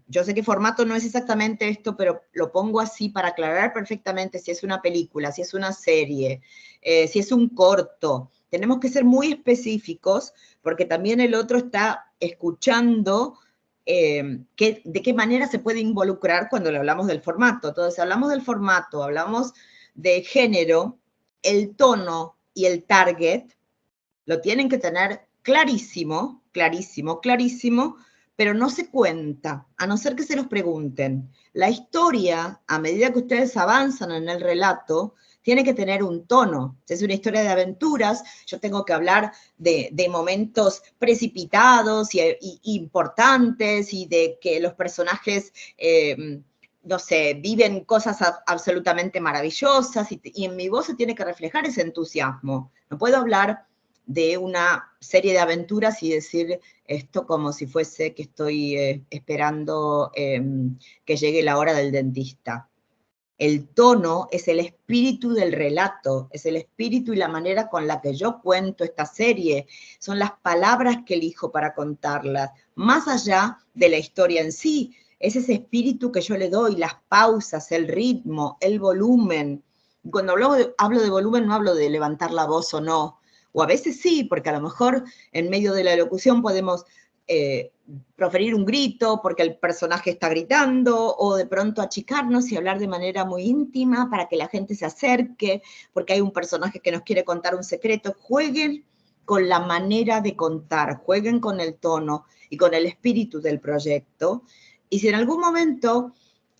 yo sé que formato no es exactamente esto, pero lo pongo así para aclarar perfectamente si es una película, si es una serie, si es un corto. Tenemos que ser muy específicos porque también el otro está escuchando de qué manera se puede involucrar cuando le hablamos del formato. Entonces, hablamos del formato, hablamos de género, el tono y el target lo tienen que tener clarísimo, clarísimo, clarísimo, pero no se cuenta, a no ser que se los pregunten. La historia, a medida que ustedes avanzan en el relato, tiene que tener un tono. Si es una historia de aventuras, yo tengo que hablar de momentos precipitados y importantes y de que los personajes no sé, viven cosas absolutamente maravillosas y en mi voz se tiene que reflejar ese entusiasmo. No puedo hablar de una serie de aventuras y decir esto como si fuese que estoy esperando que llegue la hora del dentista. El tono es el espíritu del relato, es el espíritu y la manera con la que yo cuento esta serie, son las palabras que elijo para contarlas, más allá de la historia en sí. Es ese espíritu que yo le doy, las pausas, el ritmo, el volumen. Cuando hablo de volumen no hablo de levantar la voz o no, o a veces sí, porque a lo mejor en medio de la locución podemos proferir un grito porque el personaje está gritando, o de pronto achicarnos y hablar de manera muy íntima para que la gente se acerque, porque hay un personaje que nos quiere contar un secreto. Jueguen con la manera de contar, jueguen con el tono y con el espíritu del proyecto. Y si en algún momento,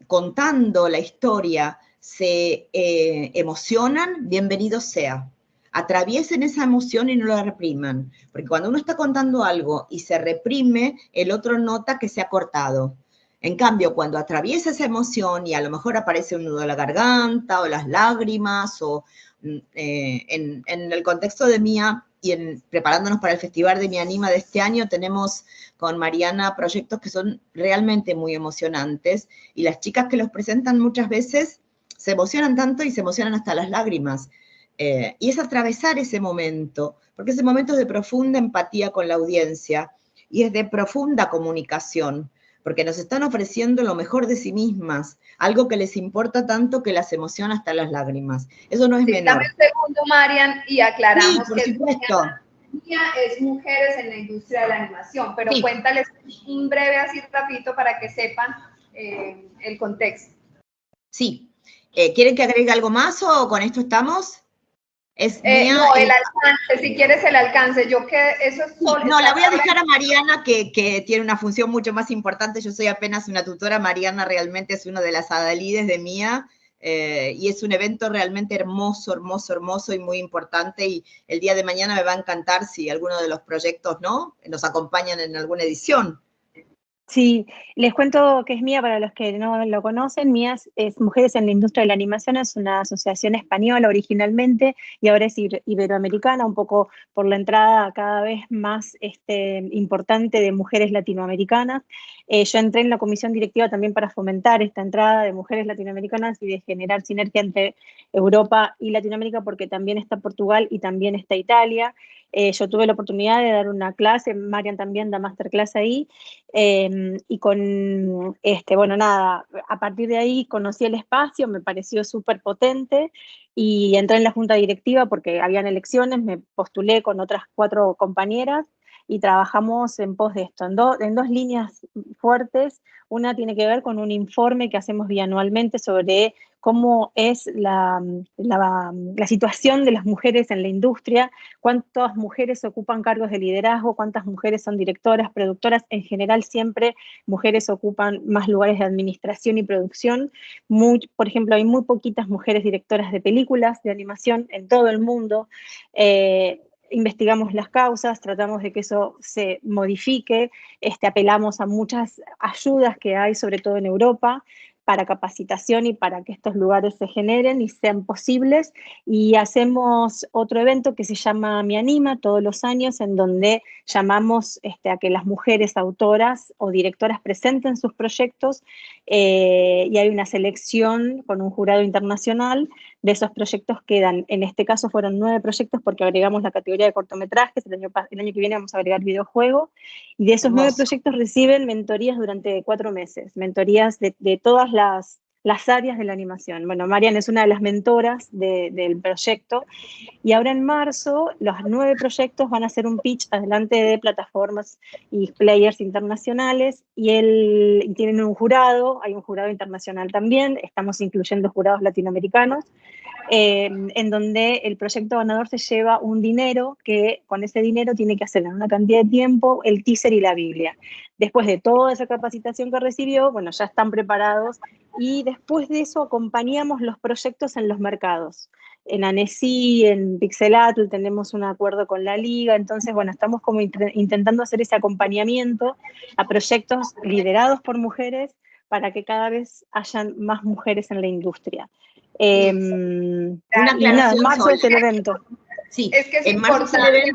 contando la historia, se emocionan, bienvenido sea. Atraviesen esa emoción y no la repriman, porque cuando uno está contando algo y se reprime, el otro nota que se ha cortado. En cambio, cuando atraviesa esa emoción y a lo mejor aparece un nudo en la garganta o las lágrimas, o en el contexto de Mía y preparándonos para el Festival de Mi Anima de este año, tenemos con Mariana proyectos que son realmente muy emocionantes y las chicas que los presentan muchas veces se emocionan tanto y se emocionan hasta las lágrimas. Y es atravesar ese momento, porque ese momento es de profunda empatía con la audiencia y es de profunda comunicación, porque nos están ofreciendo lo mejor de sí mismas, algo que les importa tanto que las emociona hasta las lágrimas. Eso no es menor. Dame un segundo, Marian, y aclaramos sí, por supuesto. Mía es mujeres en la industria de la animación, pero sí, cuéntales un breve así rapidito para que sepan el contexto. Sí. ¿Quieren que agregue algo más o con esto estamos? No, el alcance, si quieres el alcance, yo que eso es solo. No, la voy a dejar a Mariana, que tiene una función mucho más importante. Yo soy apenas una tutora. Mariana realmente es una de las adalides de Mía, y es un evento realmente hermoso, hermoso, hermoso y muy importante. Y el día de mañana me va a encantar si alguno de los proyectos, ¿no?, nos acompañan en alguna edición. Sí, les cuento que es MIA para los que no lo conocen. MIA es Mujeres en la Industria de la Animación, es una asociación española originalmente y ahora es iberoamericana, un poco por la entrada cada vez más importante de mujeres latinoamericanas. Yo entré en la comisión directiva también para fomentar esta entrada de mujeres latinoamericanas y de generar sinergia entre Europa y Latinoamérica, porque también está Portugal y también está Italia. Yo tuve la oportunidad de dar una clase, Marian también da masterclass ahí. Y bueno, nada, a partir de ahí conocí el espacio, me pareció súper potente y entré en la junta directiva porque habían elecciones, me postulé con otras 4 compañeras y trabajamos en pos de esto, en dos líneas fuertes. Una tiene que ver con un informe que hacemos bianualmente sobre cómo es la situación de las mujeres en la industria, cuántas mujeres ocupan cargos de liderazgo, cuántas mujeres son directoras, productoras. En general siempre mujeres ocupan más lugares de administración y producción. Por ejemplo, hay muy poquitas mujeres directoras de películas de animación en todo el mundo. Investigamos las causas, tratamos de que eso se modifique, apelamos a muchas ayudas que hay, sobre todo en Europa, para capacitación y para que estos lugares se generen y sean posibles. Y hacemos otro evento que se llama Mi Anima todos los años, en donde llamamos a que las mujeres autoras o directoras presenten sus proyectos y hay una selección con un jurado internacional. De esos proyectos quedan, en este caso fueron 9 proyectos porque agregamos la categoría de cortometrajes, el año que viene vamos a agregar videojuego, y de esos 9 proyectos reciben mentorías durante 4 meses, mentorías de todas las áreas de la animación. Bueno, Marian es una de las mentoras del proyecto, y ahora en marzo los 9 proyectos van a hacer un pitch adelante de plataformas y players internacionales, y tienen un jurado, hay un jurado internacional también, estamos incluyendo jurados latinoamericanos, en donde el proyecto ganador se lleva un dinero que con ese dinero tiene que hacer en una cantidad de tiempo el teaser y la Biblia. Después de toda esa capacitación que recibió, bueno, ya están preparados y después de eso acompañamos los proyectos en los mercados. En Annecy, en Pixelatl tenemos un acuerdo con la liga, entonces, bueno, estamos como intentando hacer ese acompañamiento a proyectos liderados por mujeres para que cada vez hayan más mujeres en la industria. Una aclaración, marzo es el evento. Sí, es que es importante,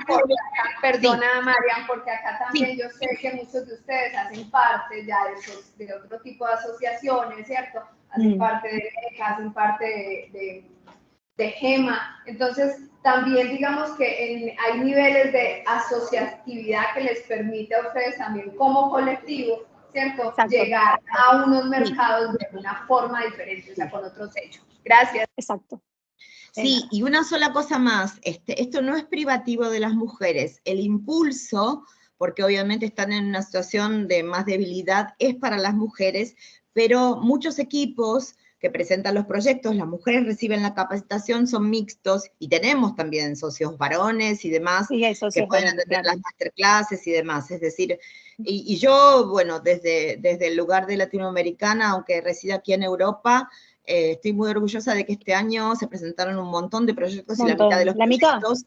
perdona Marian, porque acá también yo sé que muchos de ustedes hacen parte ya de otro tipo de asociaciones, ¿cierto? Hacen parte de ECA, hacen parte de GEMA, entonces también digamos que hay niveles de asociatividad que les permite a ustedes también como colectivo, ¿cierto? Exacto. Llegar a unos mercados de una forma diferente, o sea, con otros hechos. Gracias. Exacto. Sí, y una sola cosa más, esto no es privativo de las mujeres, el impulso, porque obviamente están en una situación de más debilidad, es para las mujeres, pero muchos equipos que presentan los proyectos, las mujeres reciben la capacitación, son mixtos, y tenemos también socios varones y demás, sí, que pueden atender las masterclasses y demás, es decir, y yo, bueno, desde el lugar de latinoamericana, aunque resida aquí en Europa, estoy muy orgullosa de que este año se presentaron un montón de proyectos y la mitad de los proyectos...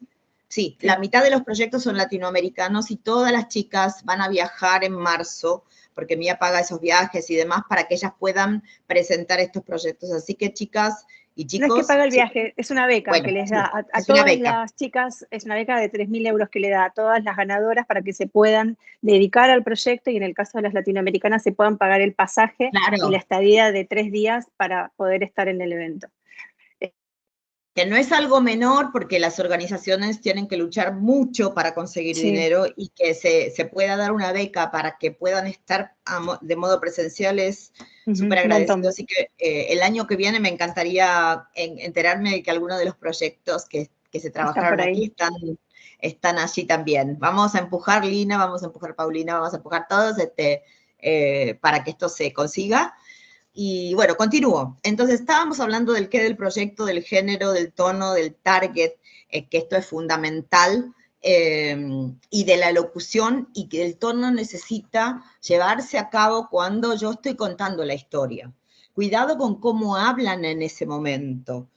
Sí, la mitad de los proyectos son latinoamericanos y todas las chicas van a viajar en marzo, porque Mía paga esos viajes y demás para que ellas puedan presentar estos proyectos. Así que chicas y chicos... No es que paga el viaje, es una beca que les da a todas las chicas, es una beca de 3.000 euros que le da a todas las ganadoras para que se puedan dedicar al proyecto y en el caso de las latinoamericanas se puedan pagar el pasaje y la estadía de 3 días para poder estar en el evento. Que no es algo menor porque las organizaciones tienen que luchar mucho para conseguir dinero y que se pueda dar una beca para que puedan estar de modo presencial es súper agradecido. Así que el año que viene me encantaría enterarme de que algunos de los proyectos que se trabajaron aquí están allí también. Vamos a empujar, Lina, vamos a empujar, Paulina, vamos a empujar todos para que esto se consiga. Y bueno, continúo. Entonces, estábamos hablando del qué del proyecto, del género, del tono, del target, que esto es fundamental, y de la locución, y que el tono necesita llevarse a cabo cuando yo estoy contando la historia. Cuidado con cómo hablan en ese momento.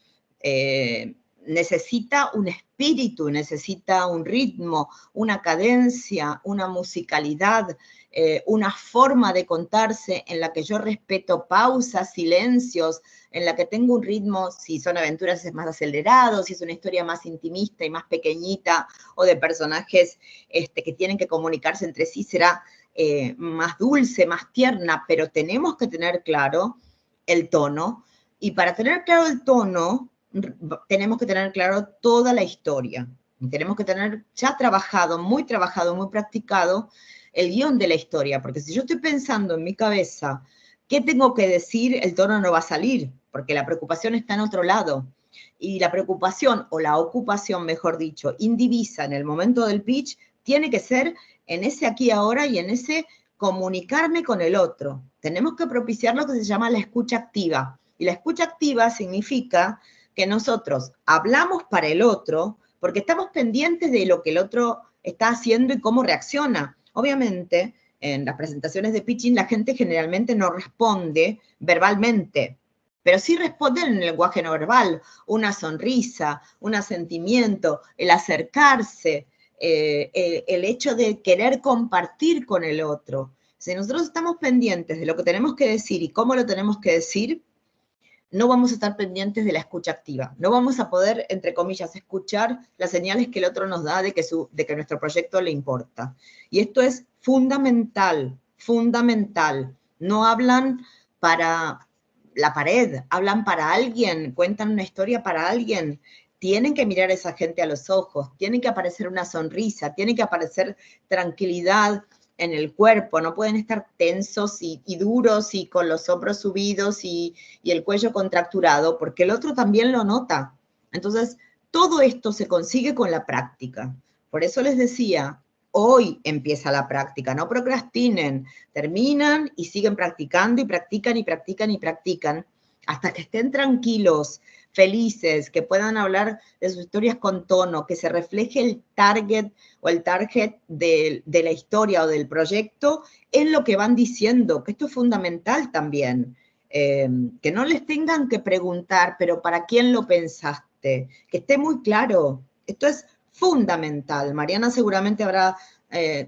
necesita un espíritu, necesita un ritmo, una cadencia, una musicalidad, una forma de contarse en la que yo respeto pausas, silencios, en la que tengo un ritmo, si son aventuras es más acelerado, si es una historia más intimista y más pequeñita, o de personajes que tienen que comunicarse entre sí, será más dulce, más tierna, pero tenemos que tener claro el tono, y para tener claro el tono, tenemos que tener claro toda la historia. Tenemos que tener ya trabajado, muy practicado el guión de la historia, porque si yo estoy pensando en mi cabeza qué tengo que decir, el tono no va a salir, porque la preocupación está en otro lado. Y la preocupación, o la ocupación, mejor dicho, indivisa en el momento del pitch, tiene que ser en ese aquí ahora y en ese comunicarme con el otro. Tenemos que propiciar lo que se llama la escucha activa. Y la escucha activa significa que nosotros hablamos para el otro porque estamos pendientes de lo que el otro está haciendo y cómo reacciona. Obviamente, en las presentaciones de pitching la gente generalmente no responde verbalmente, pero sí responde en el lenguaje no verbal, una sonrisa, un asentimiento, el acercarse, el hecho de querer compartir con el otro. Si nosotros estamos pendientes de lo que tenemos que decir y cómo lo tenemos que decir, no vamos a estar pendientes de la escucha activa. No vamos a poder, entre comillas, escuchar las señales que el otro nos da de que nuestro proyecto le importa. Y esto es fundamental, fundamental. No hablan para la pared, hablan para alguien, cuentan una historia para alguien. Tienen que mirar a esa gente a los ojos, tiene que aparecer una sonrisa, tiene que aparecer tranquilidad en el cuerpo, no pueden estar tensos y duros y con los hombros subidos y el cuello contracturado, porque el otro también lo nota. Entonces, todo esto se consigue con la práctica. Por eso les decía, hoy empieza la práctica, no procrastinen, terminan y siguen practicando y practican y practican y practican hasta que estén tranquilos, felices, que puedan hablar de sus historias con tono, que se refleje el target o el target de la historia o del proyecto en lo que van diciendo, que esto es fundamental también. Que no les tengan que preguntar, pero ¿para quién lo pensaste? Que esté muy claro. Esto es fundamental. Mariana seguramente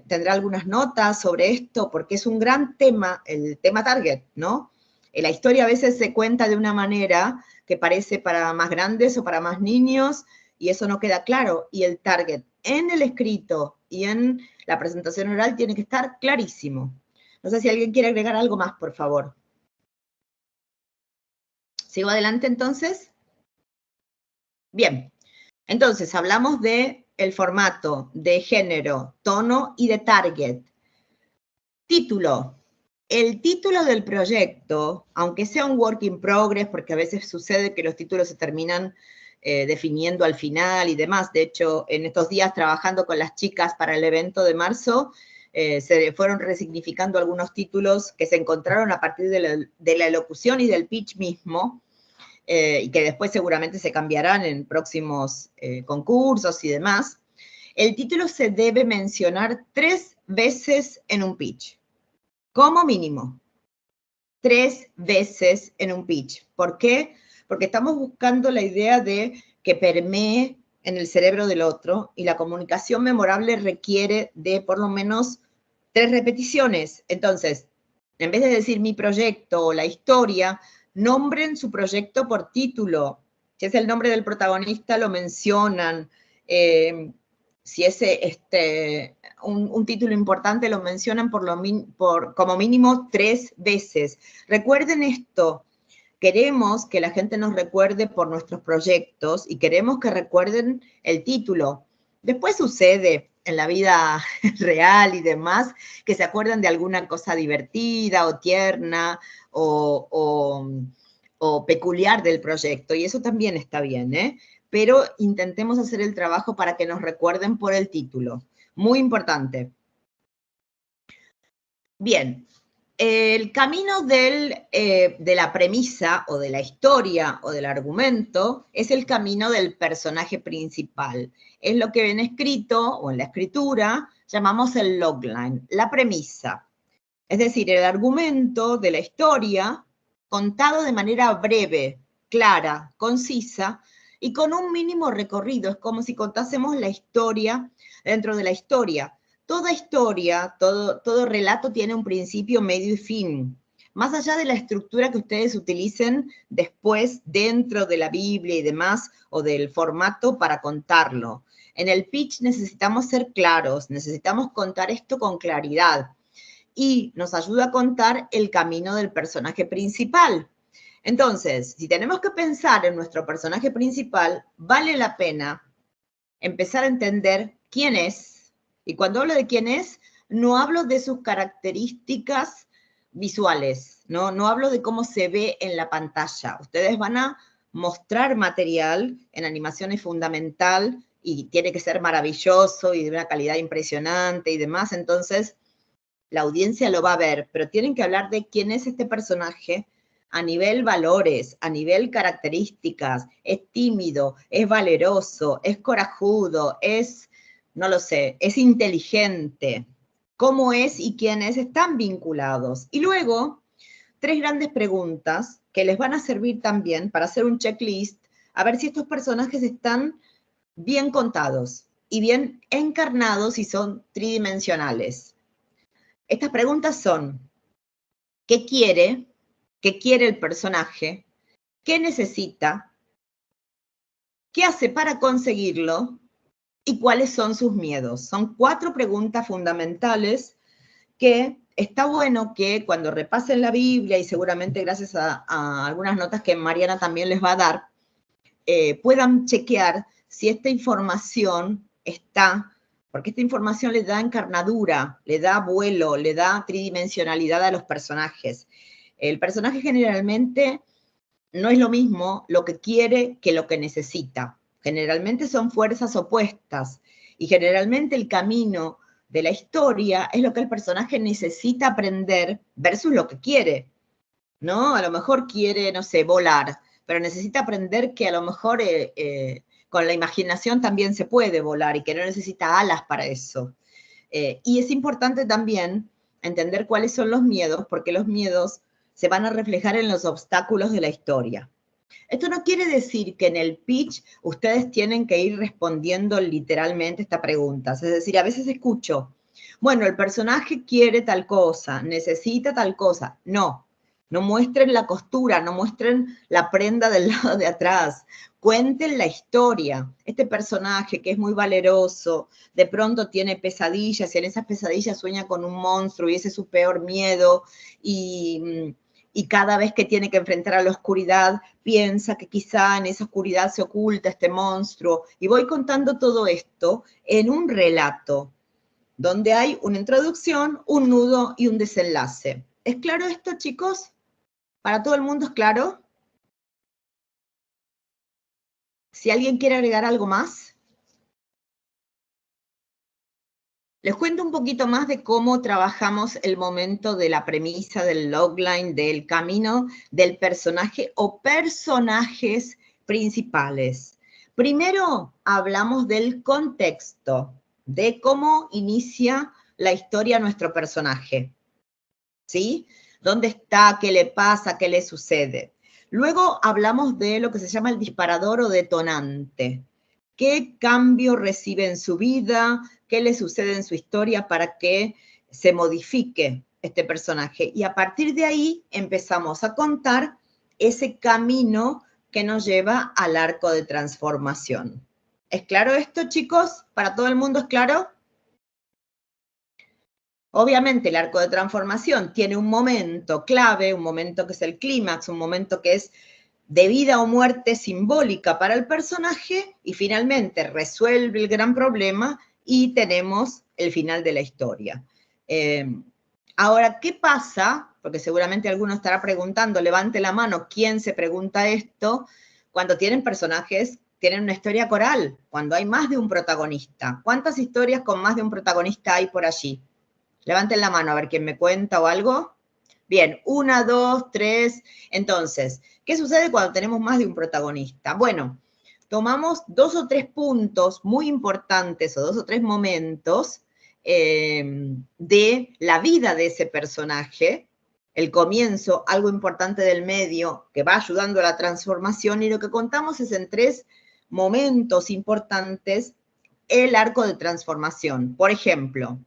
tendrá algunas notas sobre esto, porque es un gran tema, el tema target, ¿no? La historia a veces se cuenta de una manera que parece para más grandes o para más niños, y eso no queda claro. Y el target en el escrito y en la presentación oral tiene que estar clarísimo. No sé si alguien quiere agregar algo más, por favor. ¿Sigo adelante entonces? Bien. Entonces, hablamos de el formato, de género, tono y de target. Título. El título del proyecto, aunque sea un work in progress, porque a veces sucede que los títulos se terminan definiendo al final y demás. De hecho, en estos días trabajando con las chicas para el evento de marzo, se fueron resignificando algunos títulos que se encontraron a partir de la elocución y del pitch mismo, y que después seguramente se cambiarán en próximos concursos y demás. El título se debe mencionar 3 veces en un pitch, como mínimo. 3 veces en un pitch. ¿Por qué? Porque estamos buscando la idea de que permee en el cerebro del otro, y la comunicación memorable requiere de por lo menos 3 repeticiones. Entonces, en vez de decir mi proyecto o la historia, nombren su proyecto por título. Si es el nombre del protagonista, lo mencionan. Si es un título importante, lo mencionan como mínimo 3 veces. Recuerden esto. Queremos que la gente nos recuerde por nuestros proyectos y queremos que recuerden el título. Después sucede en la vida real y demás que se acuerdan de alguna cosa divertida o tierna o peculiar del proyecto, y eso también está bien, ¿eh? Pero intentemos hacer el trabajo para que nos recuerden por el título. Muy importante. Bien, el camino de la premisa o de la historia o del argumento es el camino del personaje principal. Es lo que en escrito o en la escritura llamamos el logline, la premisa. Es decir, el argumento de la historia contado de manera breve, clara, concisa, y con un mínimo recorrido. Es como si contásemos la historia dentro de la historia. Toda historia, todo relato tiene un principio, medio y fin. Más allá de la estructura que ustedes utilicen después dentro de la Biblia y demás, o del formato para contarlo. En el pitch necesitamos ser claros, necesitamos contar esto con claridad. Y nos ayuda a contar el camino del personaje principal. Entonces, si tenemos que pensar en nuestro personaje principal, vale la pena empezar a entender quién es. Y cuando hablo de quién es, no hablo de sus características visuales, no hablo de cómo se ve en la pantalla. Ustedes van a mostrar material, en animación es fundamental y tiene que ser maravilloso y de una calidad impresionante y demás. Entonces, la audiencia lo va a ver, pero tienen que hablar de quién es este personaje a nivel valores, a nivel características. Es tímido, es valeroso, es corajudo, es, no lo sé, es inteligente. Cómo es y quiénes están vinculados. Y luego, 3 grandes preguntas que les van a servir también para hacer un checklist, a ver si estos personajes están bien contados y bien encarnados y son tridimensionales. Estas preguntas son, ¿qué quiere? ¿Qué quiere el personaje? ¿Qué necesita? ¿Qué hace para conseguirlo? ¿Y cuáles son sus miedos? Son 4 preguntas fundamentales que está bueno que cuando repasen la Biblia, y seguramente gracias a algunas notas que Mariana también les va a dar, puedan chequear si esta información está, porque esta información le da encarnadura, le da vuelo, le da tridimensionalidad a los personajes. El personaje generalmente no es lo mismo lo que quiere que lo que necesita. Generalmente son fuerzas opuestas y generalmente el camino de la historia es lo que el personaje necesita aprender versus lo que quiere, ¿no? A lo mejor quiere, no sé, volar, pero necesita aprender que a lo mejor con la imaginación también se puede volar y que no necesita alas para eso. Y es importante también entender cuáles son los miedos, porque los miedos se van a reflejar en los obstáculos de la historia. Esto no quiere decir que en el pitch ustedes tienen que ir respondiendo literalmente esta pregunta. Es decir, a veces escucho, bueno, el personaje quiere tal cosa, necesita tal cosa. No muestren la costura, no muestren la prenda del lado de atrás. Cuenten la historia. Este personaje que es muy valeroso, de pronto tiene pesadillas y en esas pesadillas sueña con un monstruo y ese es su peor miedo y cada vez que tiene que enfrentar a la oscuridad, piensa que quizá en esa oscuridad se oculta este monstruo. Y voy contando todo esto en un relato, donde hay una introducción, un nudo y un desenlace. ¿Es claro esto, chicos? ¿Para todo el mundo es claro? Si alguien quiere agregar algo más. Les cuento un poquito más de cómo trabajamos el momento de la premisa del logline, del camino del personaje o personajes principales. Primero hablamos del contexto, de cómo inicia la historia nuestro personaje. ¿Sí? ¿Dónde está? ¿Qué le pasa? ¿Qué le sucede? Luego hablamos de lo que se llama el disparador o detonante. ¿Qué cambio recibe en su vida? ¿Qué le sucede en su historia para que se modifique este personaje? Y a partir de ahí empezamos a contar ese camino que nos lleva al arco de transformación. ¿Es claro esto, chicos? ¿Para todo el mundo es claro? Obviamente el arco de transformación tiene un momento clave, un momento que es el clímax, un momento que es de vida o muerte simbólica para el personaje y finalmente resuelve el gran problema y tenemos el final de la historia. Ahora, ¿qué pasa? Porque seguramente alguno estará preguntando, levante la mano, ¿quién se pregunta esto? Cuando tienen personajes, tienen una historia coral, cuando hay más de un protagonista. ¿Cuántas historias con más de un protagonista hay por allí? Levanten la mano a ver quién me cuenta o algo. Bien, 1, 2, 3. Entonces, ¿qué sucede cuando tenemos más de un protagonista? Bueno, tomamos 2 o 3 puntos muy importantes o 2 o 3 momentos de la vida de ese personaje, el comienzo, algo importante del medio que va ayudando a la transformación y lo que contamos es en 3 momentos importantes el arco de transformación. Por ejemplo,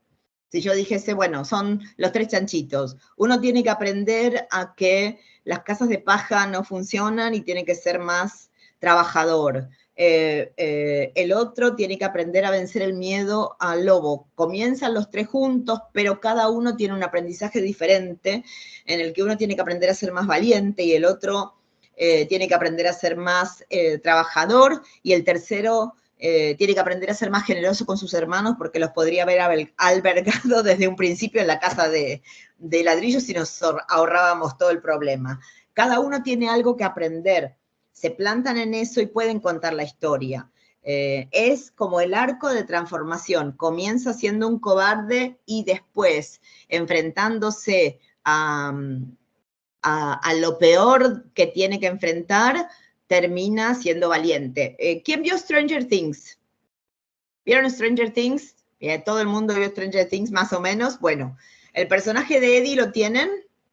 si yo dijese, bueno, son los 3 chanchitos, uno tiene que aprender a que las casas de paja no funcionan y tiene que ser más trabajador. El otro tiene que aprender a vencer el miedo al lobo. Comienzan los 3 juntos, pero cada uno tiene un aprendizaje diferente en el que uno tiene que aprender a ser más valiente y el otro tiene que aprender a ser más trabajador y el tercero tiene que aprender a ser más generoso con sus hermanos porque los podría haber albergado desde un principio en la casa de ladrillos y nos ahorrábamos todo el problema. Cada uno tiene algo que aprender, se plantan en eso y pueden contar la historia. Es como el arco de transformación, comienza siendo un cobarde y después enfrentándose a lo peor que tiene que enfrentar, termina siendo valiente. ¿Quién vio Stranger Things? ¿Vieron Stranger Things? Todo el mundo vio Stranger Things, más o menos. Bueno, el personaje de Eddie lo tienen,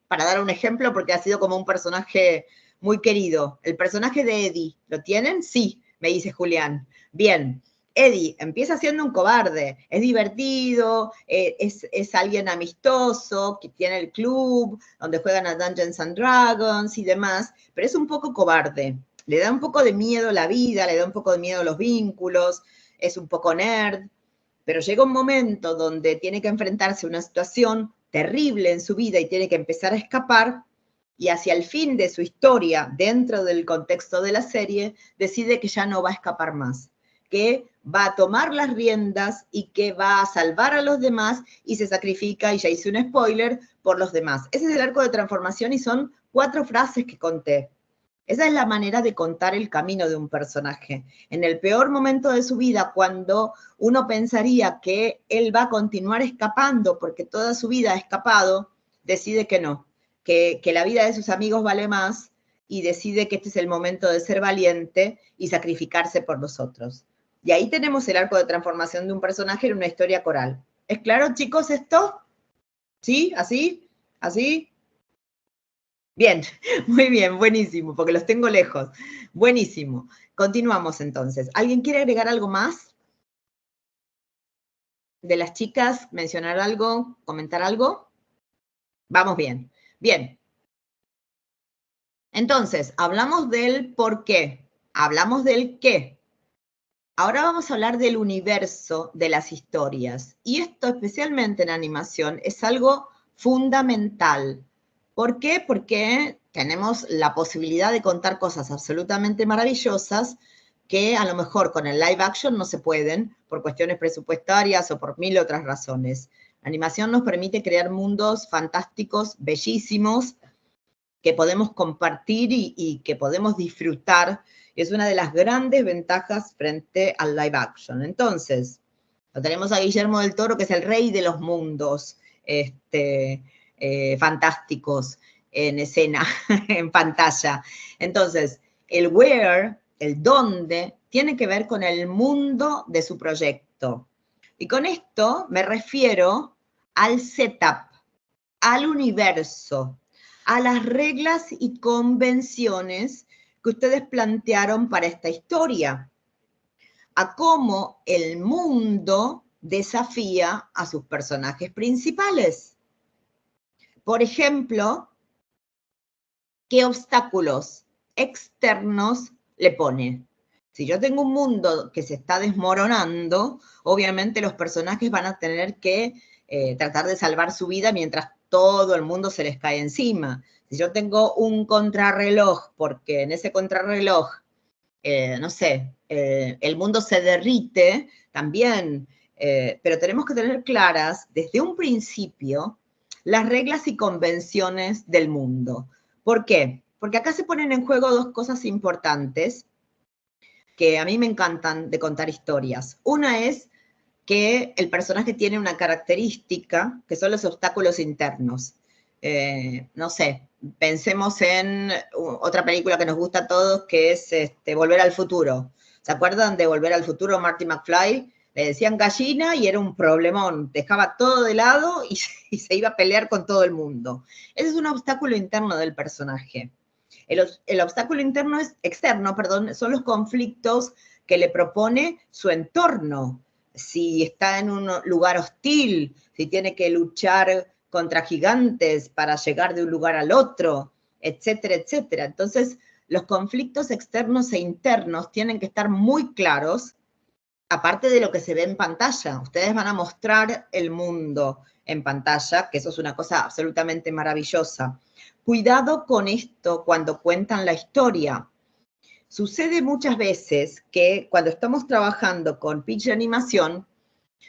para dar un ejemplo, porque ha sido como un personaje muy querido. ¿El personaje de Eddie lo tienen? Sí, me dice Julián. Bien. Eddie empieza siendo un cobarde, es divertido, es alguien amistoso, que tiene el club, donde juegan a Dungeons and Dragons y demás, pero es un poco cobarde. Le da un poco de miedo la vida, le da un poco de miedo los vínculos, es un poco nerd, pero llega un momento donde tiene que enfrentarse a una situación terrible en su vida y tiene que empezar a escapar, y hacia el fin de su historia, dentro del contexto de la serie, decide que ya no va a escapar más, que va a tomar las riendas y que va a salvar a los demás y se sacrifica, y ya hice un spoiler, por los demás. Ese es el arco de transformación y son 4 frases que conté. Esa es la manera de contar el camino de un personaje. En el peor momento de su vida, cuando uno pensaría que él va a continuar escapando porque toda su vida ha escapado, decide que no, que la vida de sus amigos vale más y decide que este es el momento de ser valiente y sacrificarse por los otros. Y ahí tenemos el arco de transformación de un personaje en una historia coral. ¿Es claro, chicos, esto? ¿Sí? ¿Así? ¿Así? Bien, muy bien, buenísimo, porque los tengo lejos. Buenísimo. Continuamos entonces. ¿Alguien quiere agregar algo más? ¿De las chicas mencionar algo, comentar algo? Vamos bien. Bien. Entonces, hablamos del por qué, hablamos del qué. Ahora vamos a hablar del universo de las historias. Y esto, especialmente en animación, es algo fundamental. ¿Por qué? Porque tenemos la posibilidad de contar cosas absolutamente maravillosas que a lo mejor con el live action no se pueden por cuestiones presupuestarias o por 1000 otras razones. La animación nos permite crear mundos fantásticos, bellísimos, que podemos compartir y que podemos disfrutar. Es una de las grandes ventajas frente al live action. Entonces, lo tenemos a Guillermo del Toro, que es el rey de los mundos fantásticos en escena, en pantalla. Entonces, el where, el dónde, tiene que ver con el mundo de su proyecto. Y con esto me refiero al setup, al universo, a las reglas y convenciones que ustedes plantearon para esta historia, a cómo el mundo desafía a sus personajes principales. Por ejemplo, ¿qué obstáculos externos le pone? Si yo tengo un mundo que se está desmoronando, obviamente los personajes van a tener que tratar de salvar su vida mientras todo el mundo se les cae encima. Si yo tengo un contrarreloj, porque en ese contrarreloj, no sé, el mundo se derrite también, pero tenemos que tener claras desde un principio las reglas y convenciones del mundo. ¿Por qué? Porque acá se ponen en juego 2 cosas importantes que a mí me encantan de contar historias. Una es que el personaje tiene una característica, que son los obstáculos internos. No sé, pensemos en otra película que nos gusta a todos, que es Volver al Futuro. ¿Se acuerdan de Volver al Futuro, Marty McFly? Le decían gallina y era un problemón, dejaba todo de lado y se iba a pelear con todo el mundo. Ese es un obstáculo interno del personaje. El obstáculo externo son los conflictos que le propone su entorno. Si está en un lugar hostil, si tiene que luchar contra gigantes para llegar de un lugar al otro, etcétera, etcétera. Entonces, los conflictos externos e internos tienen que estar muy claros, aparte de lo que se ve en pantalla. Ustedes van a mostrar el mundo en pantalla, que eso es una cosa absolutamente maravillosa. Cuidado con esto cuando cuentan la historia. Sucede muchas veces que cuando estamos trabajando con pitch de animación,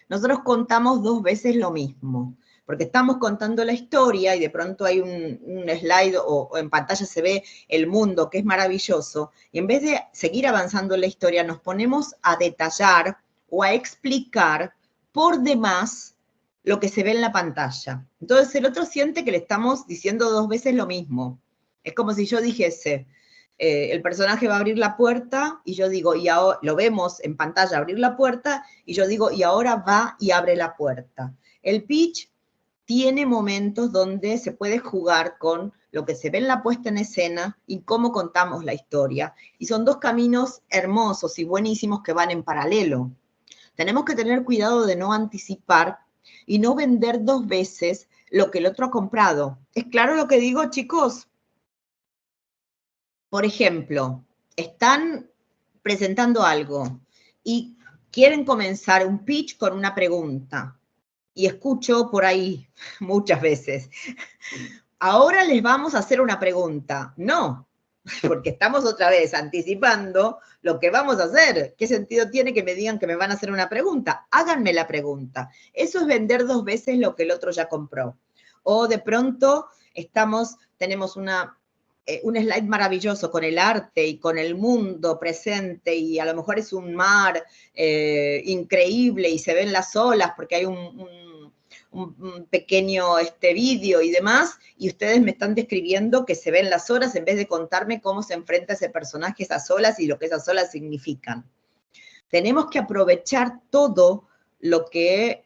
nosotros contamos 2 veces lo mismo, porque estamos contando la historia y de pronto hay un slide o en pantalla se ve el mundo, que es maravilloso, y en vez de seguir avanzando en la historia, nos ponemos a detallar o a explicar por demás lo que se ve en la pantalla. Entonces el otro siente que le estamos diciendo 2 veces lo mismo. Es como si yo dijese, el personaje va a abrir la puerta y yo digo, y ahora lo vemos en pantalla abrir la puerta y yo digo, y ahora va y abre la puerta. El pitch tiene momentos donde se puede jugar con lo que se ve en la puesta en escena y cómo contamos la historia. Y son 2 caminos hermosos y buenísimos que van en paralelo. Tenemos que tener cuidado de no anticipar y no vender 2 veces lo que el otro ha comprado. ¿Es claro lo que digo, chicos? Por ejemplo, están presentando algo y quieren comenzar un pitch con una pregunta. Y escucho por ahí muchas veces, ahora les vamos a hacer una pregunta. No, porque estamos otra vez anticipando lo que vamos a hacer. ¿Qué sentido tiene que me digan que me van a hacer una pregunta? Háganme la pregunta. Eso es vender 2 veces lo que el otro ya compró. O de pronto tenemos un slide maravilloso con el arte y con el mundo presente y a lo mejor es un mar increíble y se ven las olas porque hay un pequeño vídeo y demás, y ustedes me están describiendo que se ven las olas en vez de contarme cómo se enfrenta ese personaje a esas olas y lo que esas olas significan. Tenemos que aprovechar todo lo que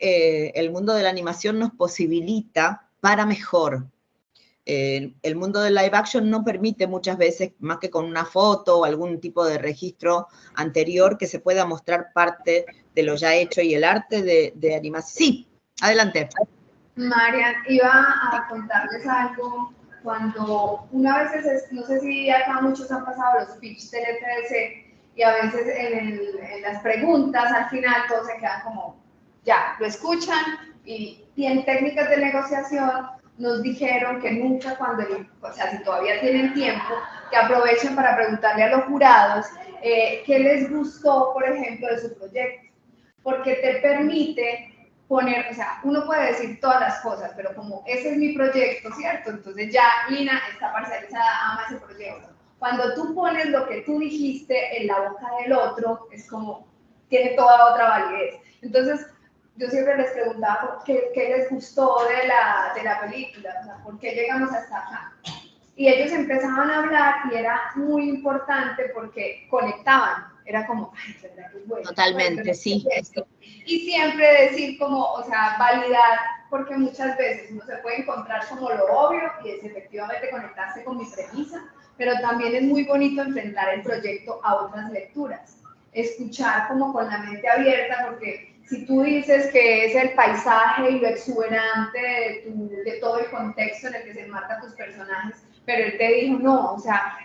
el mundo de la animación nos posibilita para mejor. El mundo del live action no permite muchas veces, más que con una foto o algún tipo de registro anterior, que se pueda mostrar parte de lo ya hecho y el arte de animación. Sí, adelante. Marian, iba a contarles algo. Cuando una vez, no sé si acá muchos han pasado los pitch del FDC y a veces en las preguntas al final todos se quedan como, ya, lo escuchan y en técnicas de negociación nos dijeron que nunca o sea, si todavía tienen tiempo, que aprovechen para preguntarle a los jurados qué les gustó, por ejemplo, de su proyecto, porque te permite poner, o sea, uno puede decir todas las cosas, pero como ese es mi proyecto, ¿cierto? Entonces ya Lina está parcializada, ama ese proyecto. Cuando tú pones lo que tú dijiste en la boca del otro, es como, tiene toda otra validez. Entonces, yo siempre les preguntaba qué les gustó de la película, o sea, por qué llegamos hasta acá. Y ellos empezaban a hablar y era muy importante porque conectaban. Era como, ay, ¿verdad que es bueno? Totalmente, Bueno, sí. Y siempre decir como, o sea, validar, porque muchas veces uno se puede encontrar como lo obvio y es efectivamente conectarse con mi premisa, pero también es muy bonito enfrentar el proyecto a otras lecturas. Escuchar como con la mente abierta, porque si tú dices que es el paisaje y lo exuberante de todo el contexto en el que se enmarcan tus personajes, pero él te dijo, no, o sea,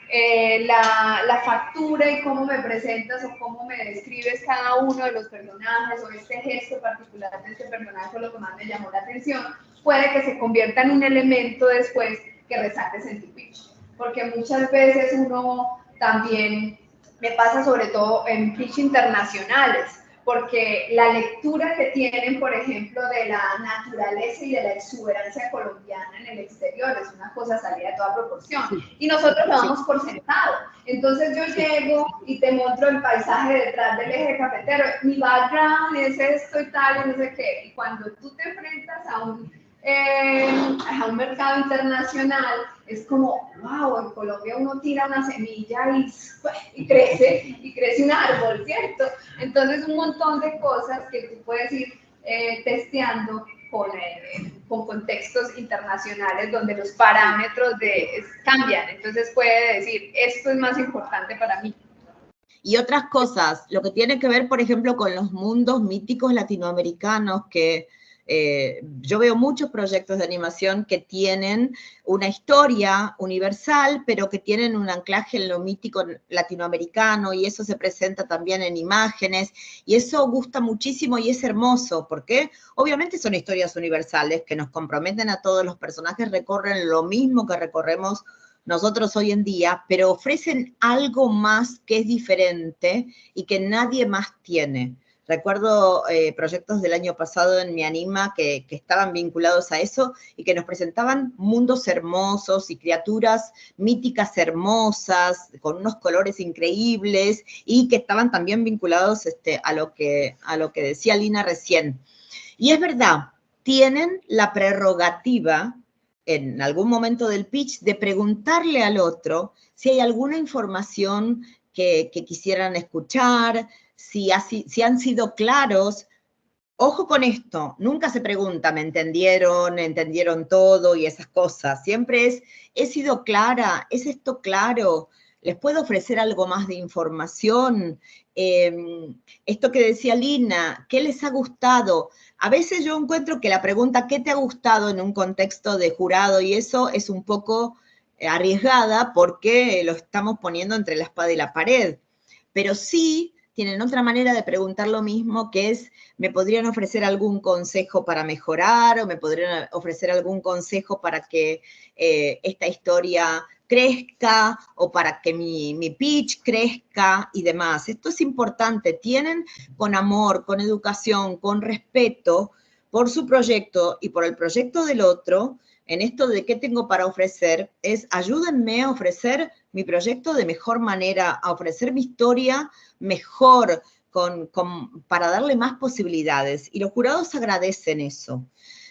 la factura y cómo me presentas o cómo me describes cada uno de los personajes o este gesto particular de este personaje fue lo que más me llamó la atención, puede que se convierta en un elemento después que resaltes en tu pitch. Porque muchas veces uno también, me pasa sobre todo en pitch internacionales, porque la lectura que tienen, por ejemplo, de la naturaleza y de la exuberancia colombiana en el exterior es una cosa salida de toda proporción. Y nosotros lo damos por sentado. Entonces yo llego y te muestro el paisaje detrás del eje cafetero. Mi background es esto y tal, y no sé qué. Y cuando tú te enfrentas a un mercado internacional, es como, wow, en Colombia uno tira una semilla y crece un árbol, ¿cierto? Entonces un montón de cosas que tú puedes ir testeando con contextos internacionales donde los parámetros cambian. Entonces puede decir, esto es más importante para mí. Y otras cosas, lo que tiene que ver, por ejemplo, con los mundos míticos latinoamericanos, que yo veo muchos proyectos de animación que tienen una historia universal, pero que tienen un anclaje en lo mítico latinoamericano, y eso se presenta también en imágenes, y eso gusta muchísimo y es hermoso, porque obviamente son historias universales que nos comprometen a todos, los personajes recorren lo mismo que recorremos nosotros hoy en día, pero ofrecen algo más que es diferente y que nadie más tiene. Recuerdo proyectos del año pasado en Mi Anima que estaban vinculados a eso y que nos presentaban mundos hermosos y criaturas míticas hermosas, con unos colores increíbles, y que estaban también vinculados a lo que decía Lina recién. Y es verdad, tienen la prerrogativa en algún momento del pitch de preguntarle al otro si hay alguna información que quisieran escuchar, si han sido claros. Ojo con esto, nunca se pregunta, ¿me entendieron? ¿Entendieron todo? Y esas cosas. Siempre es, ¿he sido clara? ¿Es esto claro? ¿Les puedo ofrecer algo más de información? Esto que decía Lina, ¿qué les ha gustado? A veces yo encuentro que la pregunta ¿qué te ha gustado? En un contexto de jurado y eso es un poco arriesgada porque lo estamos poniendo entre la espada y la pared. Pero sí tienen otra manera de preguntar lo mismo, que es, ¿me podrían ofrecer algún consejo para mejorar? ¿O me podrían ofrecer algún consejo para que esta historia crezca? ¿O para que mi pitch crezca? Y demás. Esto es importante. Tienen con amor, con educación, con respeto por su proyecto y por el proyecto del otro. En esto de qué tengo para ofrecer, es ayúdenme a ofrecer mi proyecto de mejor manera, a ofrecer mi historia mejor, para darle más posibilidades. Y los jurados agradecen eso.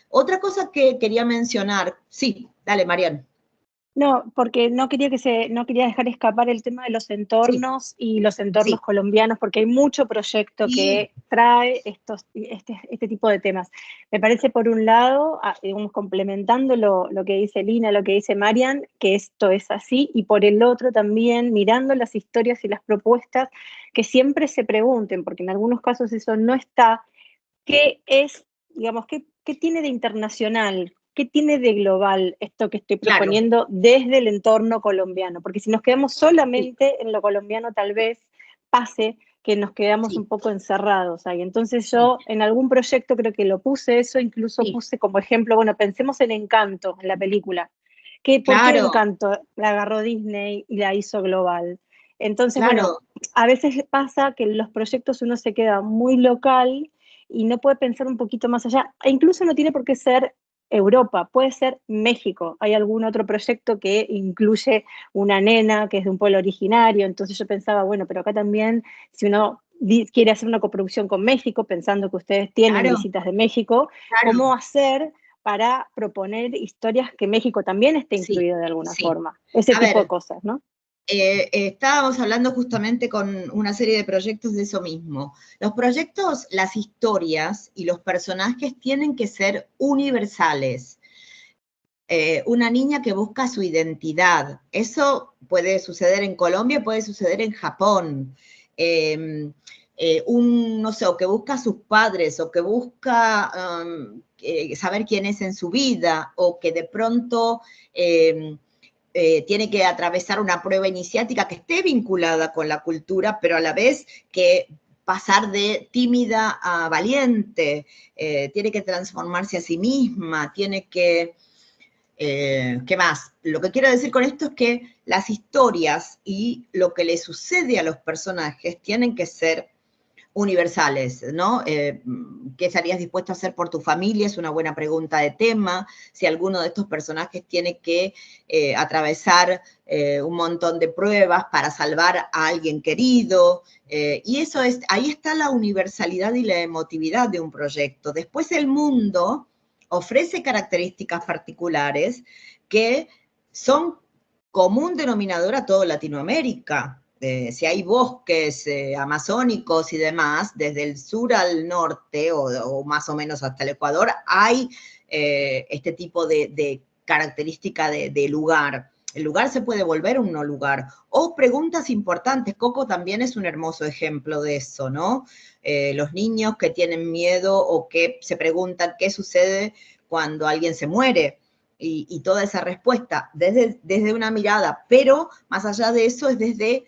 Otra cosa que quería mencionar, sí, dale, Marian. No, porque no quería dejar escapar el tema de los entornos y los entornos colombianos, porque hay mucho proyecto que trae este tipo de temas. Me parece, por un lado, digamos, complementando lo que dice Lina, lo que dice Marian, que esto es así, y por el otro también mirando las historias y las propuestas, que siempre se pregunten, porque en algunos casos eso no está, ¿qué es, digamos, qué tiene de internacional? ¿Qué tiene de global esto que estoy proponiendo desde el entorno colombiano? Porque si nos quedamos solamente en lo colombiano, tal vez pase que nos quedamos un poco encerrados ahí. Entonces yo en algún proyecto creo que lo puse eso, incluso puse como ejemplo, bueno, pensemos en Encanto, en la película. ¿Por qué Encanto la agarró Disney y la hizo global? Entonces, bueno, a veces pasa que en los proyectos uno se queda muy local y no puede pensar un poquito más allá. E incluso no tiene por qué ser Europa, puede ser México. Hay algún otro proyecto que incluye una nena que es de un pueblo originario, entonces yo pensaba, bueno, pero acá también, si uno quiere hacer una coproducción con México, pensando que ustedes tienen visitas de México, ¿cómo hacer para proponer historias que México también esté incluido de alguna forma? Ese tipo de cosas, ¿no? Estábamos hablando justamente con una serie de proyectos de eso mismo. Los proyectos, las historias y los personajes tienen que ser universales. Una niña que busca su identidad. Eso puede suceder en Colombia, puede suceder en Japón. No sé, o que busca a sus padres, o que busca saber quién es en su vida, o que de pronto tiene que atravesar una prueba iniciática que esté vinculada con la cultura, pero a la vez que pasar de tímida a valiente, tiene que transformarse a sí misma, tiene que... ¿qué más? Lo que quiero decir con esto es que las historias y lo que le sucede a los personajes tienen que ser universales, ¿no? ¿Qué estarías dispuesto a hacer por tu familia? Es una buena pregunta de tema. Si alguno de estos personajes tiene que atravesar un montón de pruebas para salvar a alguien querido, y eso es, ahí está la universalidad y la emotividad de un proyecto. Después el mundo ofrece características particulares que son común denominador a toda Latinoamérica. Si hay bosques amazónicos y demás, desde el sur al norte o más o menos hasta el Ecuador, hay este tipo de característica de lugar. El lugar se puede volver un no lugar. O preguntas importantes. Coco también es un hermoso ejemplo de eso, ¿no? Los niños que tienen miedo o que se preguntan qué sucede cuando alguien se muere. Y toda esa respuesta desde una mirada, pero más allá de eso es desde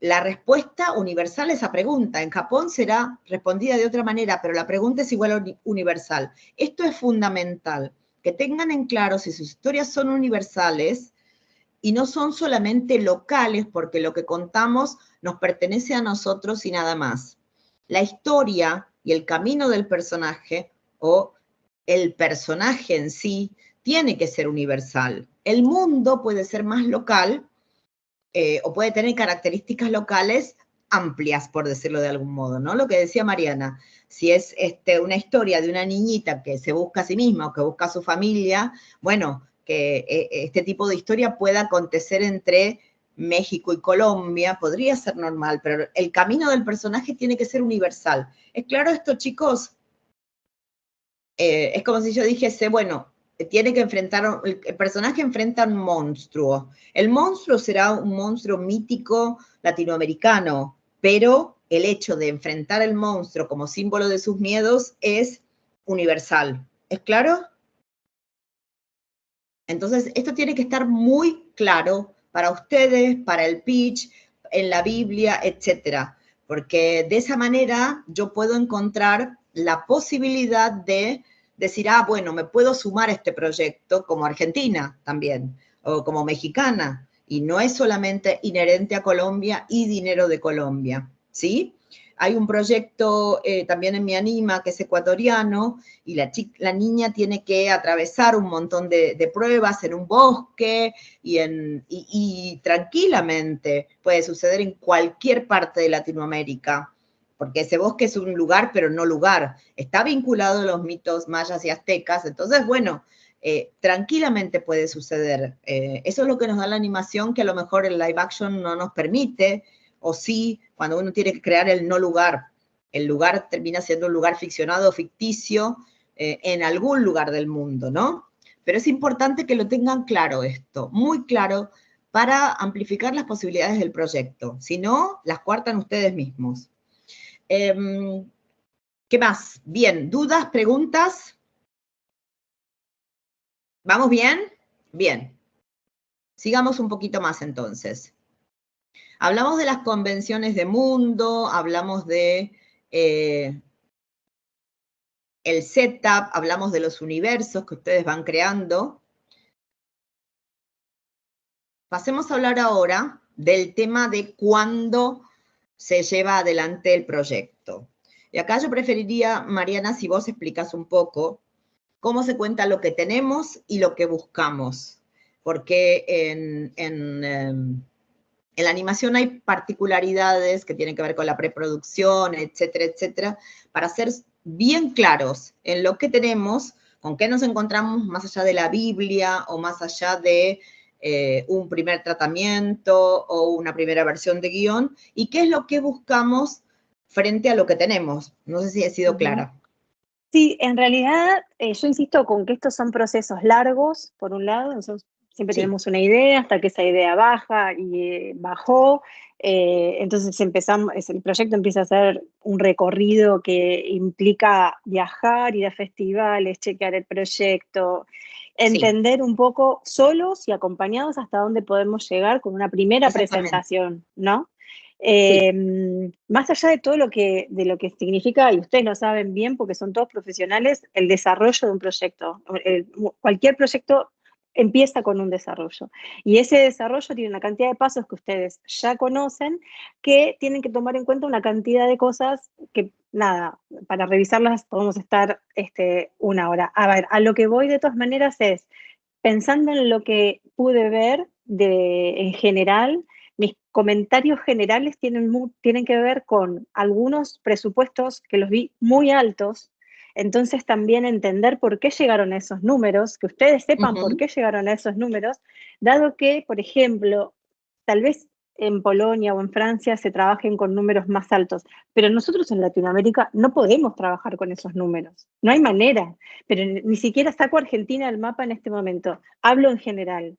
la respuesta universal a esa pregunta. En Japón será respondida de otra manera, pero la pregunta es igual a universal. Esto es fundamental, que tengan en claro si sus historias son universales y no son solamente locales, porque lo que contamos nos pertenece a nosotros y nada más. La historia y el camino del personaje, o el personaje en sí, tiene que ser universal. El mundo puede ser más local, o puede tener características locales amplias, por decirlo de algún modo, ¿no? Lo que decía Mariana, si es una historia de una niñita que se busca a sí misma o que busca a su familia, bueno, que este tipo de historia pueda acontecer entre México y Colombia, podría ser normal, pero el camino del personaje tiene que ser universal. ¿Es claro esto, chicos? Es como si yo dijese, bueno, tiene que enfrentar, el personaje enfrenta a un monstruo. El monstruo será un monstruo mítico latinoamericano, pero el hecho de enfrentar el monstruo como símbolo de sus miedos es universal. ¿Es claro? Entonces, esto tiene que estar muy claro para ustedes, para el pitch, en la Biblia, etcétera, porque de esa manera yo puedo encontrar la posibilidad de decir, bueno, me puedo sumar a este proyecto como argentina también, o como mexicana, y no es solamente inherente a Colombia y dinero de Colombia, ¿sí? Hay un proyecto también en Mi Anima que es ecuatoriano y la niña tiene que atravesar un montón de pruebas en un bosque y tranquilamente puede suceder en cualquier parte de Latinoamérica, porque ese bosque es un lugar, pero no lugar. Está vinculado a los mitos mayas y aztecas, entonces, bueno, tranquilamente puede suceder. Eso es lo que nos da la animación, que a lo mejor el live action no nos permite, o sí, cuando uno tiene que crear el no lugar. El lugar termina siendo un lugar ficcionado o ficticio en algún lugar del mundo, ¿no? Pero es importante que lo tengan claro esto, muy claro, para amplificar las posibilidades del proyecto. Si no, las cuartan ustedes mismos. ¿Qué más? Bien, ¿dudas, preguntas? ¿Vamos bien? Bien. Sigamos un poquito más entonces. Hablamos de las convenciones de mundo, hablamos de el setup, hablamos de los universos que ustedes van creando. Pasemos a hablar ahora del tema de cuándo se lleva adelante el proyecto. Y acá yo preferiría, Mariana, si vos explicas un poco cómo se cuenta lo que tenemos y lo que buscamos. Porque en la animación hay particularidades que tienen que ver con la preproducción, etcétera, etcétera, para ser bien claros en lo que tenemos, con qué nos encontramos más allá de la Biblia o más allá de un primer tratamiento o una primera versión de guión, y qué es lo que buscamos frente a lo que tenemos. No sé si he sido clara. Sí, en realidad yo insisto con que estos son procesos largos, por un lado, nosotros siempre tenemos una idea hasta que esa idea baja y bajó, entonces el proyecto empieza a ser un recorrido que implica viajar, ir a festivales, chequear el proyecto, entender un poco solos y acompañados hasta dónde podemos llegar con una primera presentación, ¿no? Más allá de todo lo que significa, y ustedes lo saben bien porque son todos profesionales, el desarrollo de un proyecto. Cualquier proyecto empieza con un desarrollo. Y ese desarrollo tiene una cantidad de pasos que ustedes ya conocen, que tienen que tomar en cuenta una cantidad de cosas que, nada, para revisarlas podemos estar una hora. A ver, a lo que voy de todas maneras es, pensando en lo que pude ver en general, mis comentarios generales tienen que ver con algunos presupuestos que los vi muy altos, entonces también entender por qué llegaron a esos números, que ustedes sepan por qué llegaron a esos números, dado que, por ejemplo, tal vez en Polonia o en Francia se trabajen con números más altos, pero nosotros en Latinoamérica no podemos trabajar con esos números, no hay manera, pero ni siquiera saco Argentina del mapa en este momento, hablo en general.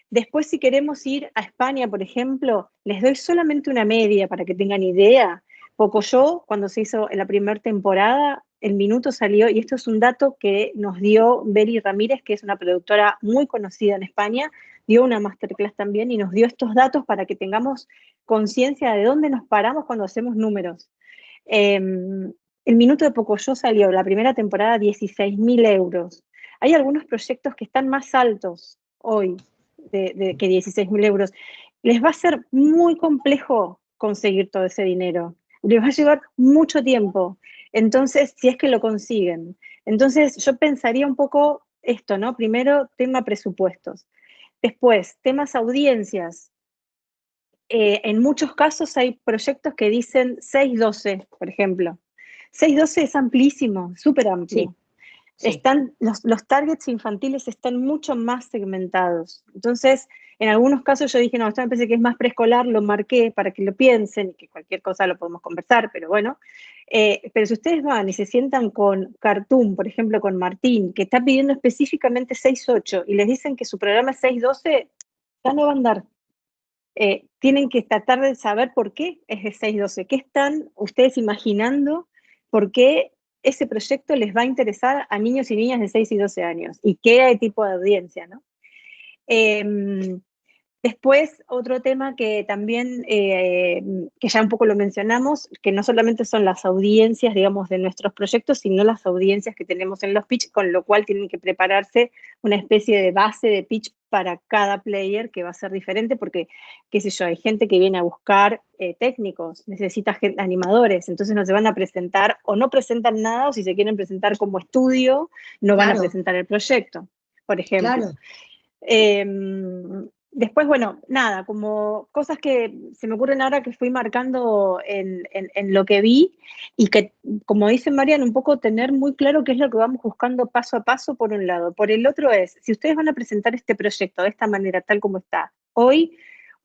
Después, si queremos ir a España, por ejemplo, les doy solamente una media para que tengan idea. Pocoyo, cuando se hizo en la primera temporada, el minuto salió, y esto es un dato que nos dio Beli Ramírez, que es una productora muy conocida en España, dio una masterclass también y nos dio estos datos para que tengamos conciencia de dónde nos paramos cuando hacemos números. El minuto de Pocoyo salió, la primera temporada, 16.000 euros. Hay algunos proyectos que están más altos hoy que 16.000 euros. Les va a ser muy complejo conseguir todo ese dinero. Les va a llevar mucho tiempo. Entonces, si es que lo consiguen. Entonces, yo pensaría un poco esto, ¿no? Primero, tema presupuestos. Después, temas audiencias. En muchos casos hay proyectos que dicen 6-12, por ejemplo. 6-12 es amplísimo, súper amplio. Sí. Están, los targets infantiles están mucho más segmentados. Entonces, en algunos casos yo dije, no, esto me parece que es más preescolar, lo marqué para que lo piensen y que cualquier cosa lo podemos conversar, pero bueno. Pero si ustedes van y se sientan con Cartoon, por ejemplo, con Martín, que está pidiendo específicamente 6-8 y les dicen que su programa es 6-12, ya no va a andar. Tienen que tratar de saber por qué es de 6-12, qué están ustedes imaginando, por qué ese proyecto les va a interesar a niños y niñas de 6 y 12 años y qué tipo de audiencia, ¿no? Después, otro tema que también, que ya un poco lo mencionamos, que no solamente son las audiencias, digamos, de nuestros proyectos, sino las audiencias que tenemos en los pitch, con lo cual tienen que prepararse una especie de base de pitch para cada player, que va a ser diferente, porque, qué sé yo, hay gente que viene a buscar técnicos, necesita animadores, entonces no se van a presentar, o no presentan nada, o si se quieren presentar como estudio, no van a presentar el proyecto, por ejemplo. Después, bueno, nada, como cosas que se me ocurren ahora que fui marcando en lo que vi y que, como dice Marian, un poco tener muy claro qué es lo que vamos buscando paso a paso por un lado. Por el otro es, si ustedes van a presentar este proyecto de esta manera, tal como está, hoy,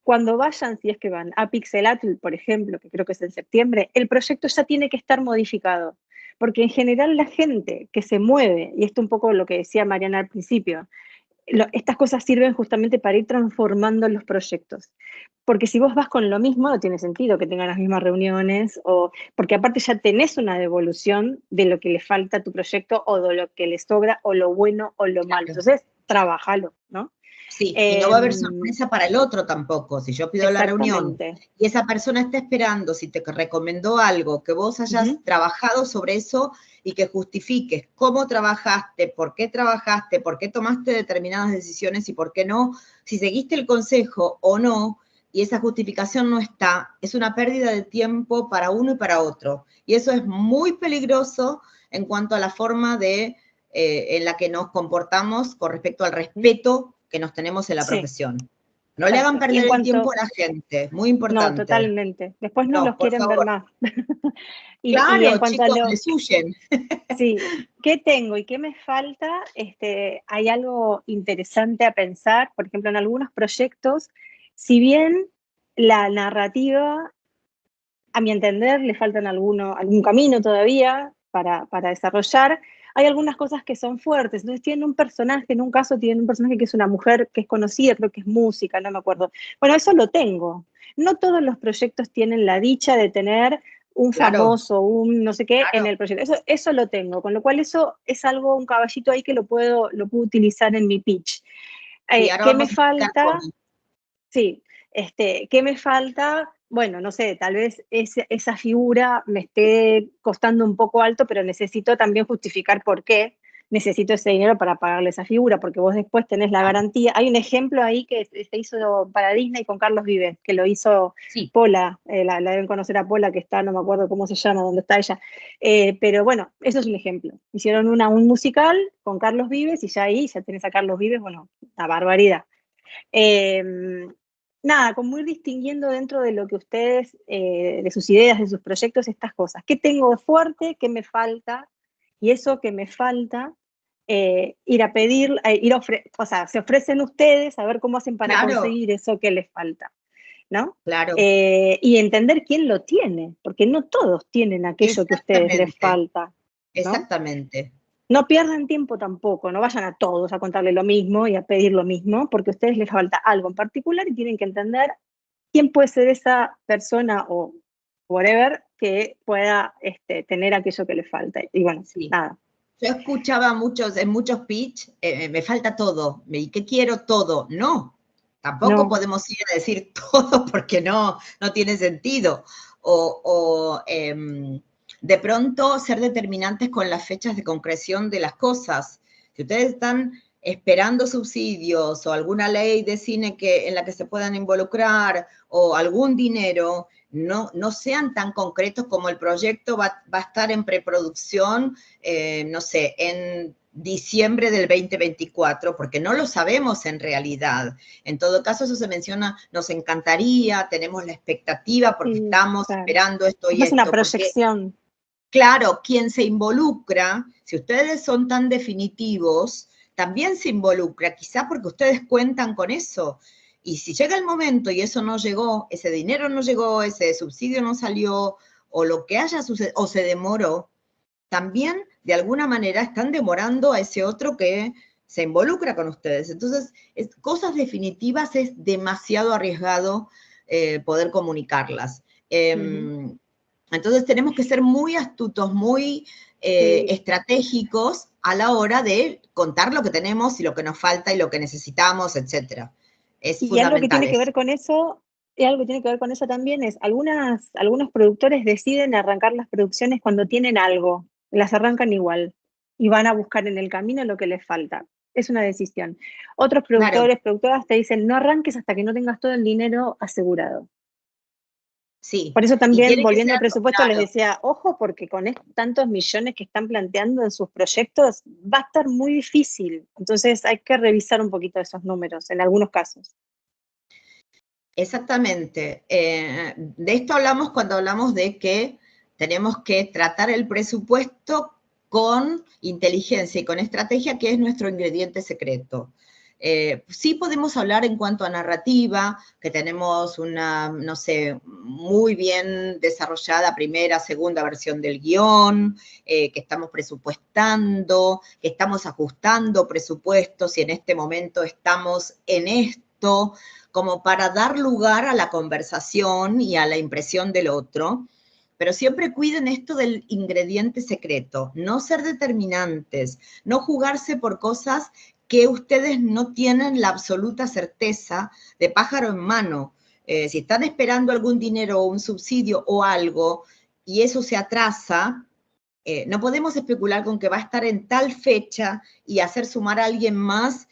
cuando vayan, si es que van a Pixelatl, por ejemplo, que creo que es en septiembre, el proyecto ya tiene que estar modificado. Porque en general la gente que se mueve, y esto un poco lo que decía Mariana al principio, estas cosas sirven justamente para ir transformando los proyectos. Porque si vos vas con lo mismo, no tiene sentido que tengan las mismas reuniones, porque aparte ya tenés una devolución de lo que le falta a tu proyecto o de lo que le sobra o lo bueno o lo malo. Entonces, trabájalo, ¿no? Sí, y no va a haber sorpresa para el otro tampoco. Si yo pido la reunión y esa persona está esperando, si te recomendó algo, que vos hayas trabajado sobre eso y que justifiques cómo trabajaste, por qué tomaste determinadas decisiones y por qué no, si seguiste el consejo o no, y esa justificación no está, es una pérdida de tiempo para uno y para otro. Y eso es muy peligroso en cuanto a la forma en la que nos comportamos con respecto al respeto que nos tenemos en la profesión. No le hagan perder el tiempo a la gente, muy importante. No, totalmente. Después no los quieren ver más. Claro, y en cuanto chicos, les huyen. Sí, ¿qué tengo y qué me falta? Hay algo interesante a pensar, por ejemplo, en algunos proyectos, si bien la narrativa, a mi entender, le faltan algún camino todavía para desarrollar. Hay algunas cosas que son fuertes, entonces tienen un personaje, en un caso tienen un personaje que es una mujer que es conocida, creo que es música, no me acuerdo. Bueno, eso lo tengo. No todos los proyectos tienen la dicha de tener un famoso, un no sé qué, en el proyecto. Eso lo tengo, con lo cual eso es algo, un caballito ahí que lo puedo utilizar en mi pitch. ¿Qué me falta? Sí, ¿qué me falta? Bueno, no sé, tal vez esa figura me esté costando un poco alto, pero necesito también justificar por qué necesito ese dinero para pagarle esa figura, porque vos después tenés la garantía. Hay un ejemplo ahí que se hizo para Disney con Carlos Vives, que lo hizo Pola, la deben conocer a Pola, que está, no me acuerdo cómo se llama, dónde está ella, pero bueno, eso es un ejemplo. Hicieron un musical con Carlos Vives y ya ahí, ya tenés a Carlos Vives, bueno, una barbaridad. Nada, como ir distinguiendo dentro de lo que ustedes, de sus ideas, de sus proyectos, estas cosas. ¿Qué tengo de fuerte? ¿Qué me falta? Y eso que me falta, ir a pedir, o sea, se ofrecen ustedes a ver cómo hacen para conseguir eso que les falta, ¿no? Claro. Y entender quién lo tiene, porque no todos tienen aquello que a ustedes les falta, ¿no? Exactamente. No pierdan tiempo tampoco, no vayan a todos a contarle lo mismo y a pedir lo mismo, porque a ustedes les falta algo en particular y tienen que entender quién puede ser esa persona o whatever que pueda tener aquello que le falta. Y bueno, Sí. nada. Yo escuchaba en muchos pitch, me falta todo, ¿y qué quiero? Todo. No, tampoco podemos ir a decir todo porque no tiene sentido. De pronto ser determinantes con las fechas de concreción de las cosas. Si ustedes están esperando subsidios o alguna ley de cine en la que se puedan involucrar o algún dinero, no sean tan concretos como el proyecto va a estar en preproducción, no sé, en diciembre del 2024, porque no lo sabemos en realidad. En todo caso, eso se menciona, nos encantaría, tenemos la expectativa porque estamos esperando esto y esto. Es una proyección. Claro, quien se involucra, si ustedes son tan definitivos, también se involucra, quizá porque ustedes cuentan con eso. Y si llega el momento y eso no llegó, ese dinero no llegó, ese subsidio no salió, o lo que haya sucedido, o se demoró, también de alguna manera están demorando a ese otro que se involucra con ustedes. Entonces, cosas definitivas es demasiado arriesgado poder comunicarlas. Entonces tenemos que ser muy astutos, muy estratégicos a la hora de contar lo que tenemos y lo que nos falta y lo que necesitamos, etc. Es fundamental. Y algo que tiene que ver con eso, también es, algunos productores deciden arrancar las producciones cuando tienen algo, las arrancan igual y van a buscar en el camino lo que les falta. Es una decisión. Otros productores, productoras te dicen, no arranques hasta que no tengas todo el dinero asegurado. Sí. Por eso también, volviendo al presupuesto, les decía, ojo, porque con tantos millones que están planteando en sus proyectos, va a estar muy difícil. Entonces hay que revisar un poquito esos números, en algunos casos. Exactamente. De esto hablamos cuando hablamos de que tenemos que tratar el presupuesto con inteligencia y con estrategia, que es nuestro ingrediente secreto. Sí podemos hablar en cuanto a narrativa, que tenemos una, no sé, muy bien desarrollada primera, segunda versión del guión, que estamos presupuestando, que estamos ajustando presupuestos y en este momento estamos en esto, como para dar lugar a la conversación y a la impresión del otro. Pero siempre cuiden esto del ingrediente secreto, no ser determinantes, no jugarse por cosas que ustedes no tienen la absoluta certeza de pájaro en mano. Si están esperando algún dinero o un subsidio o algo y eso se atrasa, no podemos especular con que va a estar en tal fecha y hacer sumar a alguien más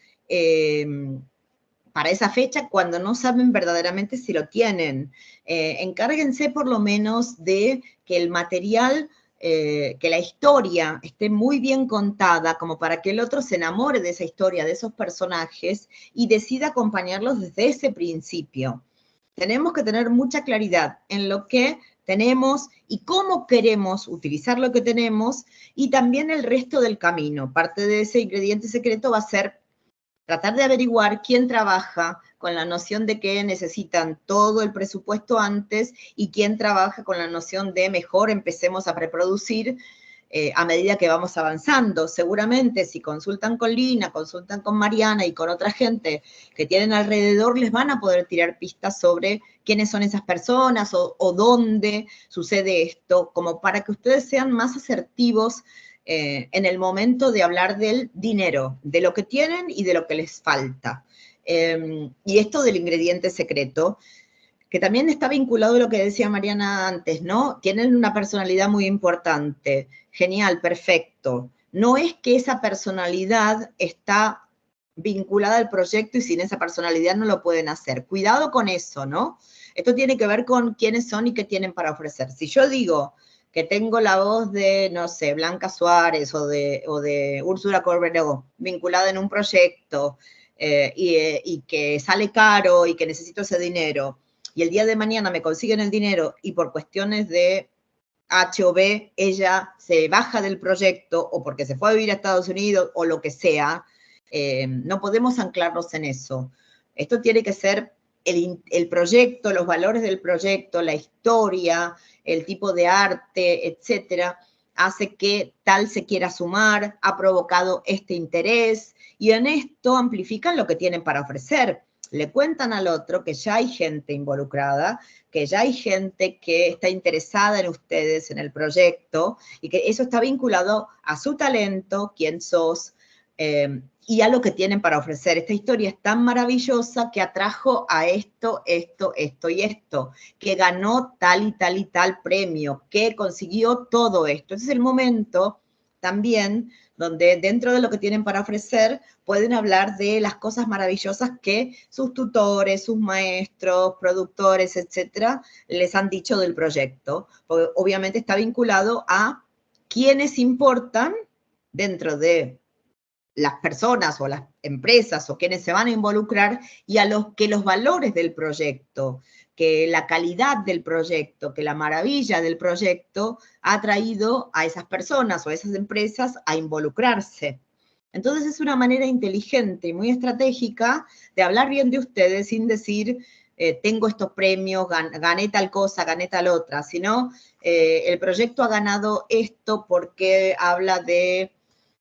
para esa fecha cuando no saben verdaderamente si lo tienen. Encárguense por lo menos de que el material, que la historia esté muy bien contada como para que el otro se enamore de esa historia, de esos personajes y decida acompañarlos desde ese principio. Tenemos que tener mucha claridad en lo que tenemos y cómo queremos utilizar lo que tenemos y también el resto del camino. Parte de ese ingrediente secreto va a ser tratar de averiguar quién trabaja con la noción de que necesitan todo el presupuesto antes y quién trabaja con la noción de mejor empecemos a preproducir a medida que vamos avanzando. Seguramente si consultan con Lina, consultan con Mariana y con otra gente que tienen alrededor, les van a poder tirar pistas sobre quiénes son esas personas o dónde sucede esto, como para que ustedes sean más asertivos en el momento de hablar del dinero, de lo que tienen y de lo que les falta. Y esto del ingrediente secreto, que también está vinculado a lo que decía Mariana antes, ¿no? Tienen una personalidad muy importante. Genial, perfecto. No es que esa personalidad está vinculada al proyecto y sin esa personalidad no lo pueden hacer. Cuidado con eso, ¿no? Esto tiene que ver con quiénes son y qué tienen para ofrecer. Si yo digo que tengo la voz de, no sé, Blanca Suárez o de Úrsula Corberó vinculada en un proyecto y que sale caro y que necesito ese dinero, y el día de mañana me consiguen el dinero y por cuestiones de H o B, ella se baja del proyecto o porque se fue a vivir a Estados Unidos o lo que sea, no podemos anclarnos en eso. Esto tiene que ser el proyecto, los valores del proyecto, la historia, el tipo de arte, etcétera, hace que tal se quiera sumar, ha provocado este interés, y en esto amplifican lo que tienen para ofrecer. Le cuentan al otro que ya hay gente involucrada, que ya hay gente que está interesada en ustedes, en el proyecto, y que eso está vinculado a su talento, quién sos, y a lo que tienen para ofrecer. Esta historia es tan maravillosa que atrajo a esto y esto, que ganó tal y tal y tal premio, que consiguió todo esto. Ese es el momento también donde dentro de lo que tienen para ofrecer pueden hablar de las cosas maravillosas que sus tutores, sus maestros, productores, etcétera, les han dicho del proyecto. Porque obviamente está vinculado a quiénes importan dentro de las personas o las empresas o quienes se van a involucrar, y a los que los valores del proyecto, que la calidad del proyecto, que la maravilla del proyecto ha traído a esas personas o a esas empresas a involucrarse. Entonces es una manera inteligente y muy estratégica de hablar bien de ustedes sin decir tengo estos premios, gané tal cosa, gané tal otra, sino el proyecto ha ganado esto porque habla de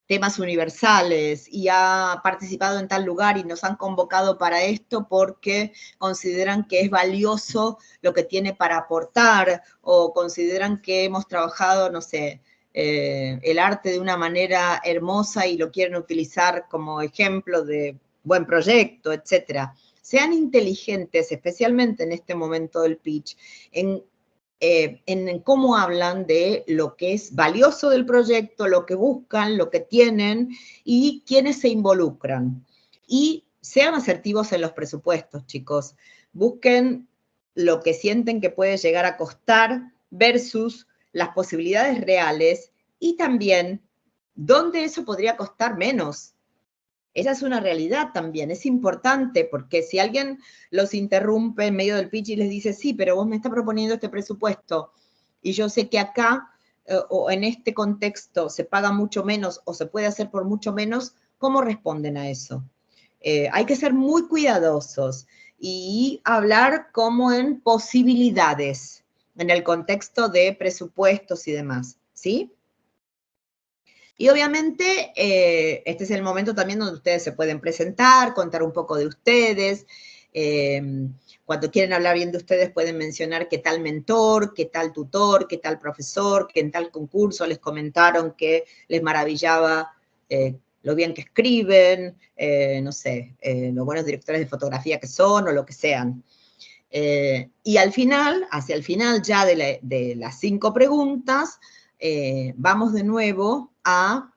temas universales y ha participado en tal lugar y nos han convocado para esto porque consideran que es valioso lo que tiene para aportar, o consideran que hemos trabajado, no sé, el arte de una manera hermosa y lo quieren utilizar como ejemplo de buen proyecto, etcétera. Sean inteligentes, especialmente en este momento del pitch, en cómo hablan de lo que es valioso del proyecto, lo que buscan, lo que tienen y quiénes se involucran. Y sean asertivos en los presupuestos, chicos. Busquen lo que sienten que puede llegar a costar versus las posibilidades reales, y también dónde eso podría costar menos. Esa es una realidad también, es importante, porque si alguien los interrumpe en medio del pitch y les dice, sí, pero vos me estás proponiendo este presupuesto y yo sé que acá o en este contexto se paga mucho menos o se puede hacer por mucho menos, ¿cómo responden a eso? Hay que ser muy cuidadosos y hablar como en posibilidades, en el contexto de presupuestos y demás, ¿sí? Y obviamente este es el momento también donde ustedes se pueden presentar, contar un poco de ustedes. Cuando quieren hablar bien de ustedes pueden mencionar qué tal mentor, qué tal tutor, qué tal profesor, que en tal concurso les comentaron que les maravillaba lo bien que escriben, no sé, los buenos directores de fotografía que son o lo que sean. Y al final, hacia el final ya de las 5 preguntas, vamos de nuevo a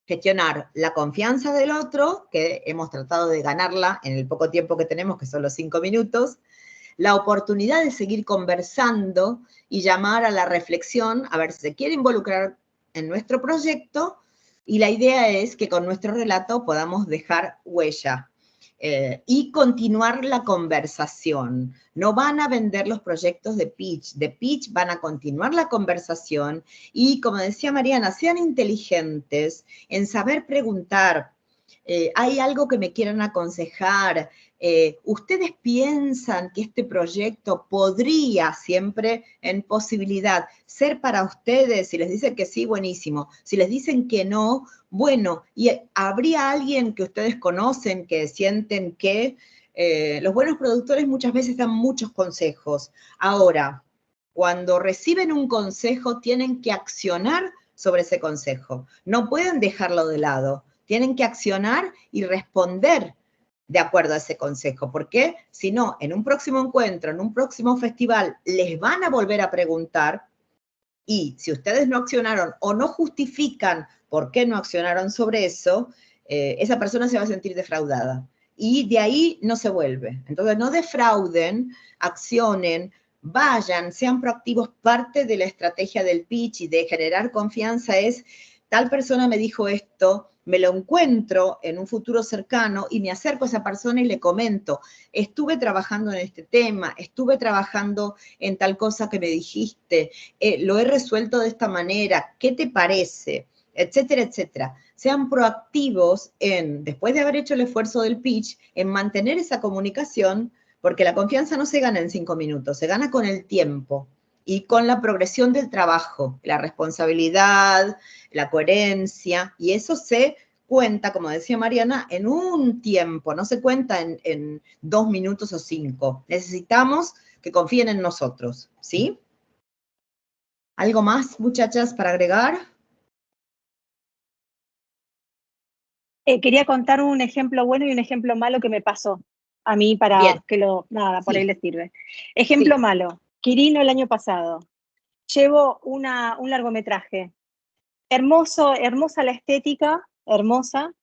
gestionar la confianza del otro, que hemos tratado de ganarla en el poco tiempo que tenemos, que son los 5 minutos, la oportunidad de seguir conversando y llamar a la reflexión, a ver si se quiere involucrar en nuestro proyecto, y la idea es que con nuestro relato podamos dejar huella. Y continuar la conversación. No van a vender los proyectos de pitch van a continuar la conversación y, como decía Mariana, sean inteligentes en saber preguntar. ¿Hay algo que me quieran aconsejar? ¿Ustedes piensan que este proyecto podría, siempre en posibilidad, ser para ustedes? Si les dicen que sí, buenísimo. Si les dicen que no, bueno, ¿y habría alguien que ustedes conocen que sienten que los buenos productores muchas veces dan muchos consejos? Ahora, cuando reciben un consejo, tienen que accionar sobre ese consejo. No pueden dejarlo de lado. Tienen que accionar y responder de acuerdo a ese consejo, porque si no, en un próximo encuentro, en un próximo festival, les van a volver a preguntar, y si ustedes no accionaron o no justifican por qué no accionaron sobre eso, esa persona se va a sentir defraudada. Y de ahí no se vuelve. Entonces, no defrauden, accionen, vayan, sean proactivos. Parte de la estrategia del pitch y de generar confianza es, tal persona me dijo esto, me lo encuentro en un futuro cercano y me acerco a esa persona y le comento, estuve trabajando en este tema, estuve trabajando en tal cosa que me dijiste, lo he resuelto de esta manera, ¿qué te parece? Etcétera, etcétera. Sean proactivos en, después de haber hecho el esfuerzo del pitch, en mantener esa comunicación, porque la confianza no se gana en 5 minutos, se gana con el tiempo. y con la progresión del trabajo, la responsabilidad, la coherencia, y eso se cuenta, como decía Mariana, en un tiempo, no se cuenta en 2 minutos o 5. Necesitamos que confíen en nosotros, ¿sí? ¿Algo más, muchachas, para agregar? Quería contar un ejemplo bueno y un ejemplo malo que me pasó a mí para Bien. que nada, por Sí. ahí les sirve. Ejemplo Sí. malo, Quirino el año pasado. Llevo un largometraje. Hermoso, hermosa la estética, hermosa.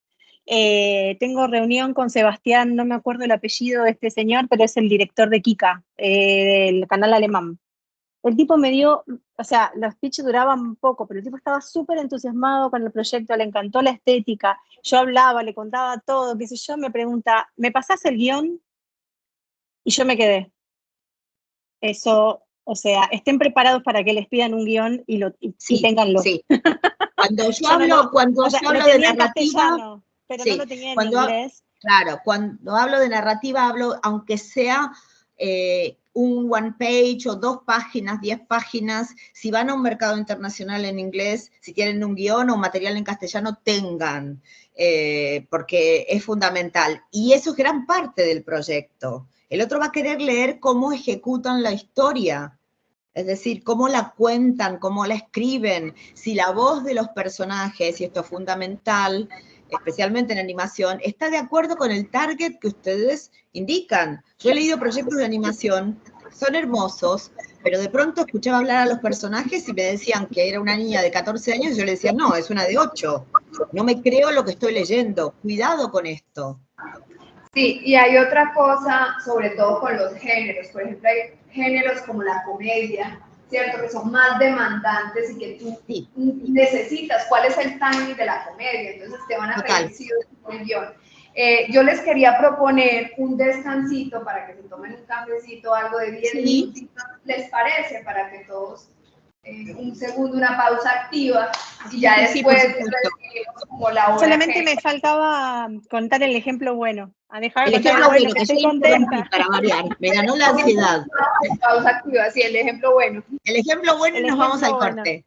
Tengo reunión con Sebastián, no me acuerdo el apellido de este señor, pero es el director de Kika, del canal alemán. El tipo me dio, o sea, los pitches duraban poco, pero el tipo estaba súper entusiasmado con el proyecto, le encantó la estética. Yo hablaba, le contaba todo, qué sé yo, me pregunta, ¿me pasás el guión? Y yo me quedé. Eso, o sea, estén preparados para que les pidan un guión y Sí, ténganlo. sí. Cuando yo Yo no lo, cuando o sea, yo lo hablo de tenía en narrativa, castellano, pero no sí, lo tenía en inglés. claro, cuando hablo de narrativa hablo, aunque sea un one page o 2 páginas, 10 páginas, si van a un mercado internacional en inglés, si tienen un guión o material en castellano, tengan, porque es fundamental. Y eso es gran parte del proyecto. El otro va a querer leer cómo ejecutan la historia. Es decir, cómo la cuentan, cómo la escriben, si la voz de los personajes, y esto es fundamental, especialmente en animación, está de acuerdo con el target que ustedes indican. Yo he leído proyectos de animación, son hermosos, pero de pronto escuchaba hablar a los personajes y me decían que era una niña de 14 años y yo le decía, no, es una de 8. No me creo lo que estoy leyendo. Cuidado con esto. Sí, y hay otra cosa, sobre todo con los géneros. Por ejemplo, hay géneros como la comedia, ¿cierto? Que son más demandantes y que tú Sí, necesitas cuál es el timing de la comedia. Entonces te van a total. pedir sí o sí un guión. Yo les quería proponer un descansito para que se tomen un cafecito, algo de 10 Sí. minutitos, ¿les parece? Para que todos, un segundo, una pausa activa, y ya Sí, por después supuesto. recibimos como la hora Solamente que... me faltaba contar el ejemplo bueno. A dejar de El contar el ejemplo bueno, bueno, que que yo estoy lo interrumpí contenta. para variar, me ganó la ansiedad. Pausa activa, sí, el ejemplo bueno. El ejemplo bueno y El nos vamos ejemplo al bueno. corte.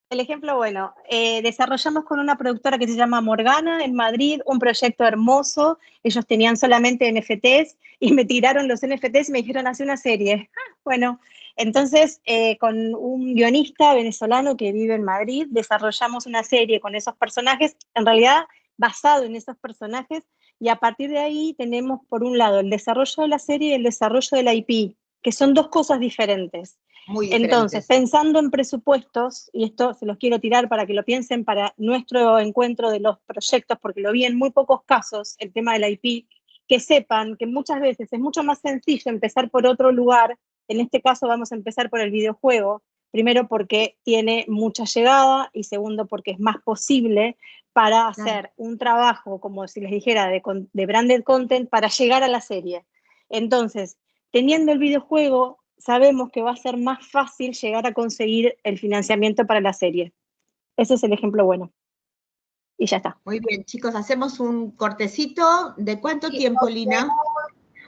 El ejemplo bueno, desarrollamos con una productora que se llama Morgana en Madrid un proyecto hermoso. Ellos tenían solamente NFTs y me tiraron los NFTs y me dijeron, hace una serie. Bueno, entonces con un guionista venezolano que vive en Madrid, desarrollamos una serie con esos personajes, en realidad basado en esos personajes, y a partir de ahí tenemos por un lado el desarrollo de la serie y el desarrollo de la IP, que son dos cosas diferentes. Muy Entonces, diferentes. pensando en presupuestos, y esto se los quiero tirar para que lo piensen para nuestro encuentro de los proyectos, porque lo vi en muy pocos casos, el tema de la IP, que sepan que muchas veces es mucho más sencillo empezar por otro lugar. En este caso vamos a empezar por el videojuego, primero porque tiene mucha llegada y segundo porque es más posible para hacer un trabajo, como si les dijera, de branded content para llegar a la serie. Entonces, teniendo el videojuego, sabemos que va a ser más fácil llegar a conseguir el financiamiento para la serie. Ese es el ejemplo bueno. Y ya está. Muy bien, chicos, hacemos un cortecito. ¿De cuánto tiempo, Lina?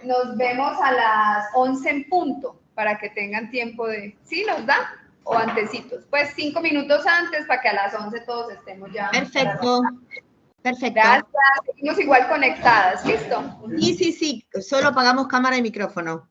Nos vemos a las 11 en punto, para que tengan tiempo de... ¿Sí nos da? ¿O antecitos? Pues 5 minutos antes, para que a las 11 todos estemos ya. Perfecto, perfecto. Gracias, seguimos igual conectadas, ¿listo? Sí, sí, sí, solo apagamos cámara y micrófono.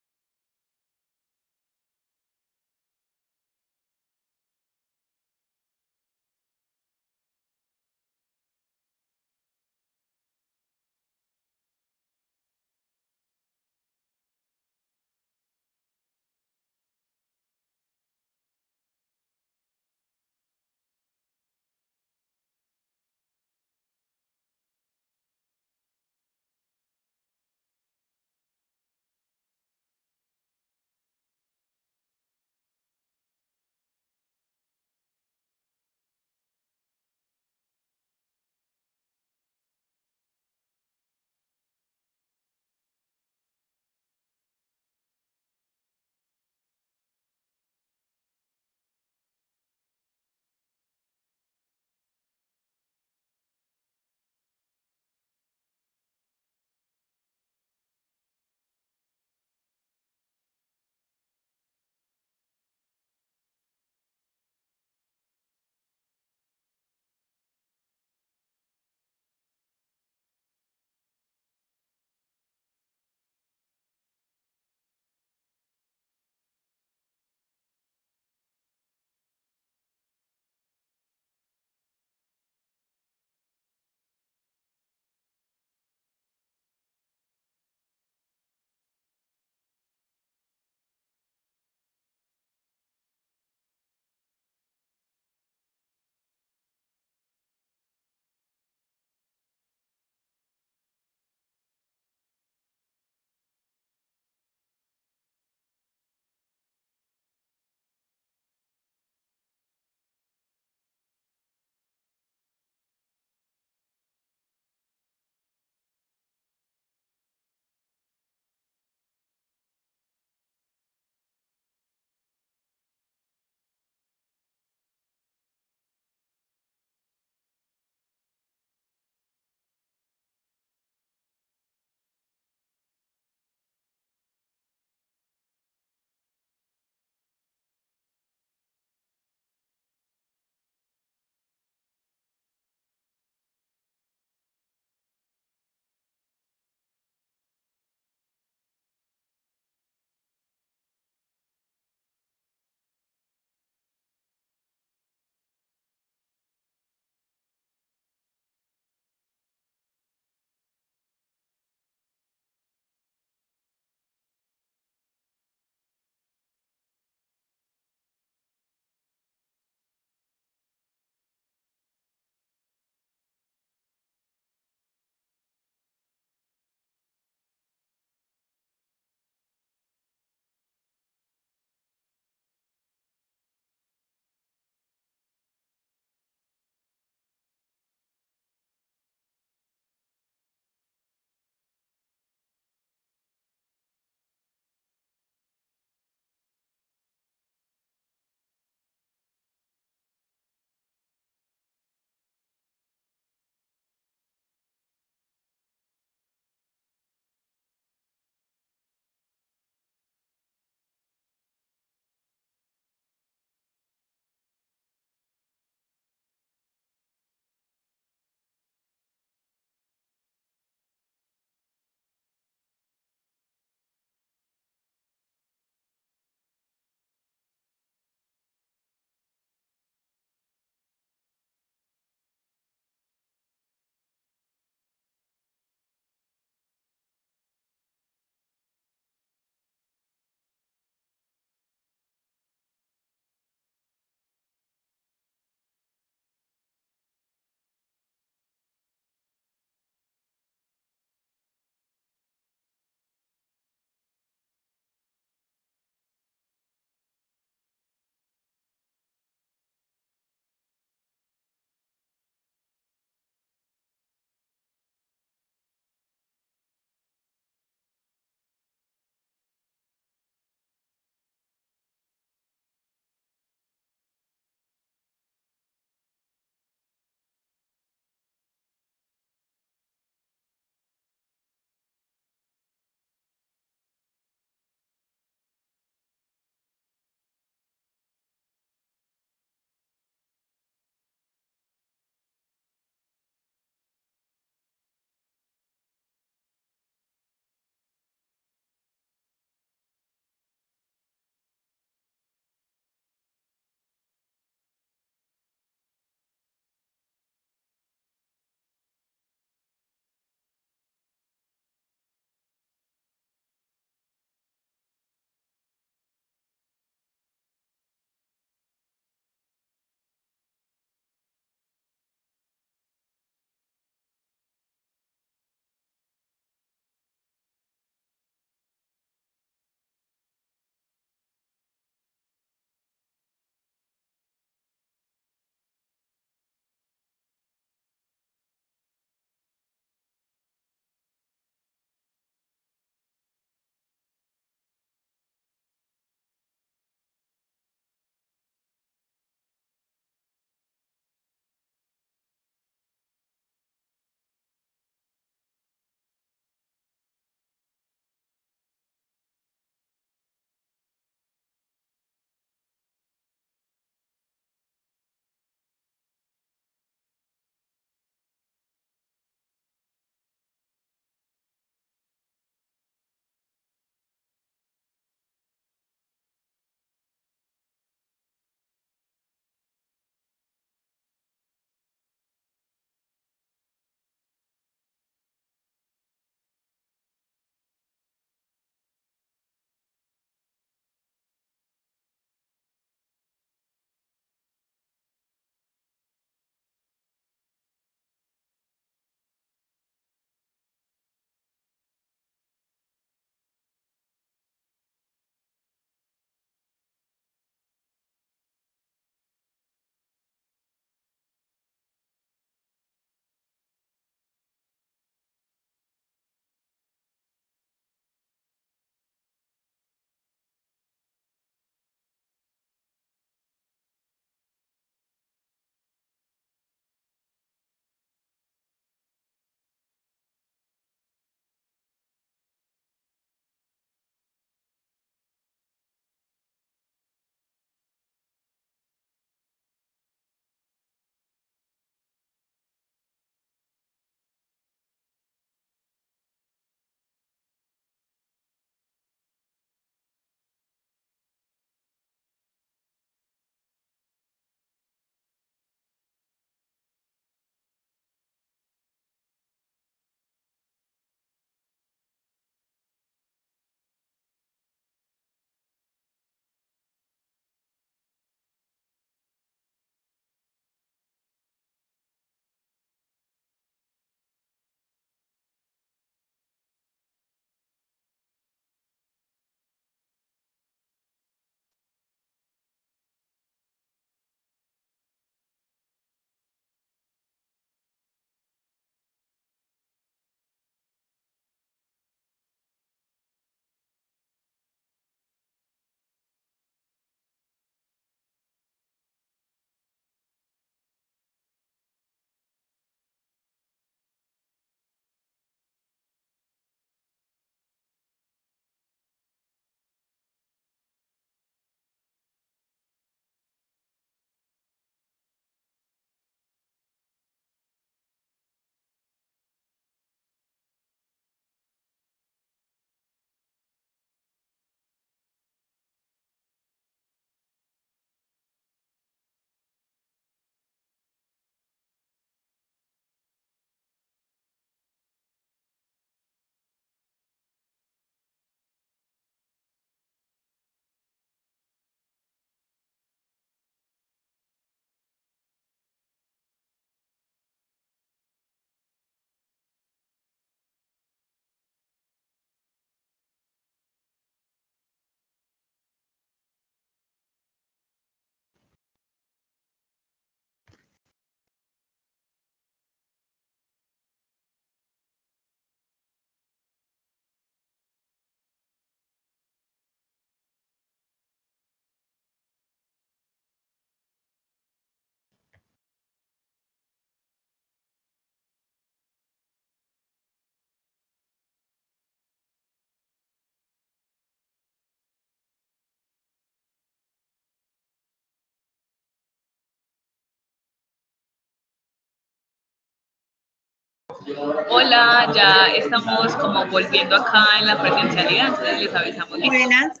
Hola, ya estamos como volviendo acá en la presencialidad, entonces les avisamos. Buenas.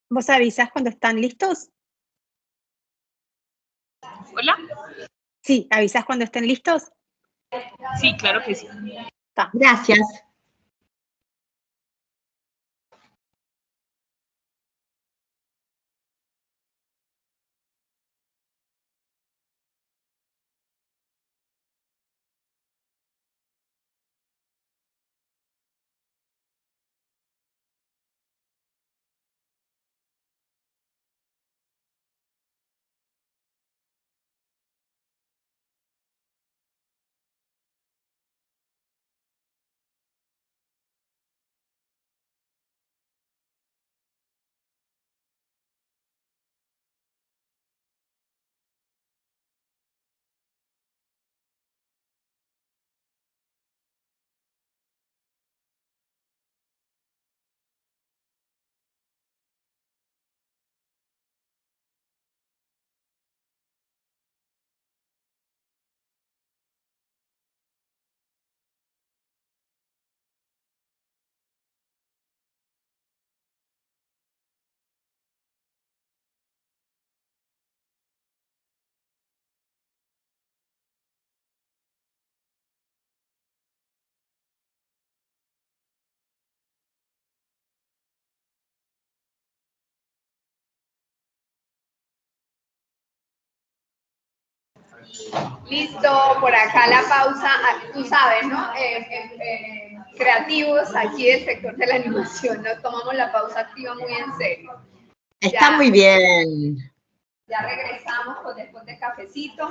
¿Vos avisás cuando están listos? Hola. Sí, ¿avisás cuando estén listos? Sí, claro que sí. Gracias. Listo, por acá la pausa, tú sabes, ¿no? Creativos aquí del sector de la animación, nos tomamos la pausa activa muy en serio. Está muy bien. Ya regresamos pues, después de cafecito.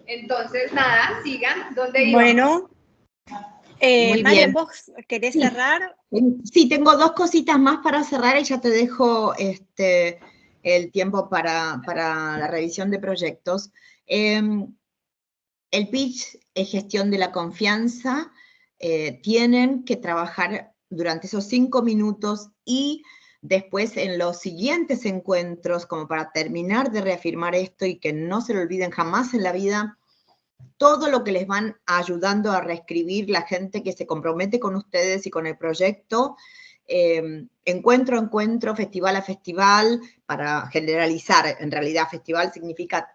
Entonces, nada, sigan. ¿Dónde íbamos? Bueno, Marian, ¿vos querés cerrar? Sí, tengo dos cositas más para cerrar y ya te dejo el tiempo para la revisión de proyectos. El pitch es gestión de la confianza. Tienen que trabajar durante esos 5 minutos y después en los siguientes encuentros, como para terminar de reafirmar esto y que no se lo olviden jamás en la vida, todo lo que les van ayudando a reescribir la gente que se compromete con ustedes y con el proyecto, encuentro a encuentro, festival a festival, para generalizar, en realidad festival significa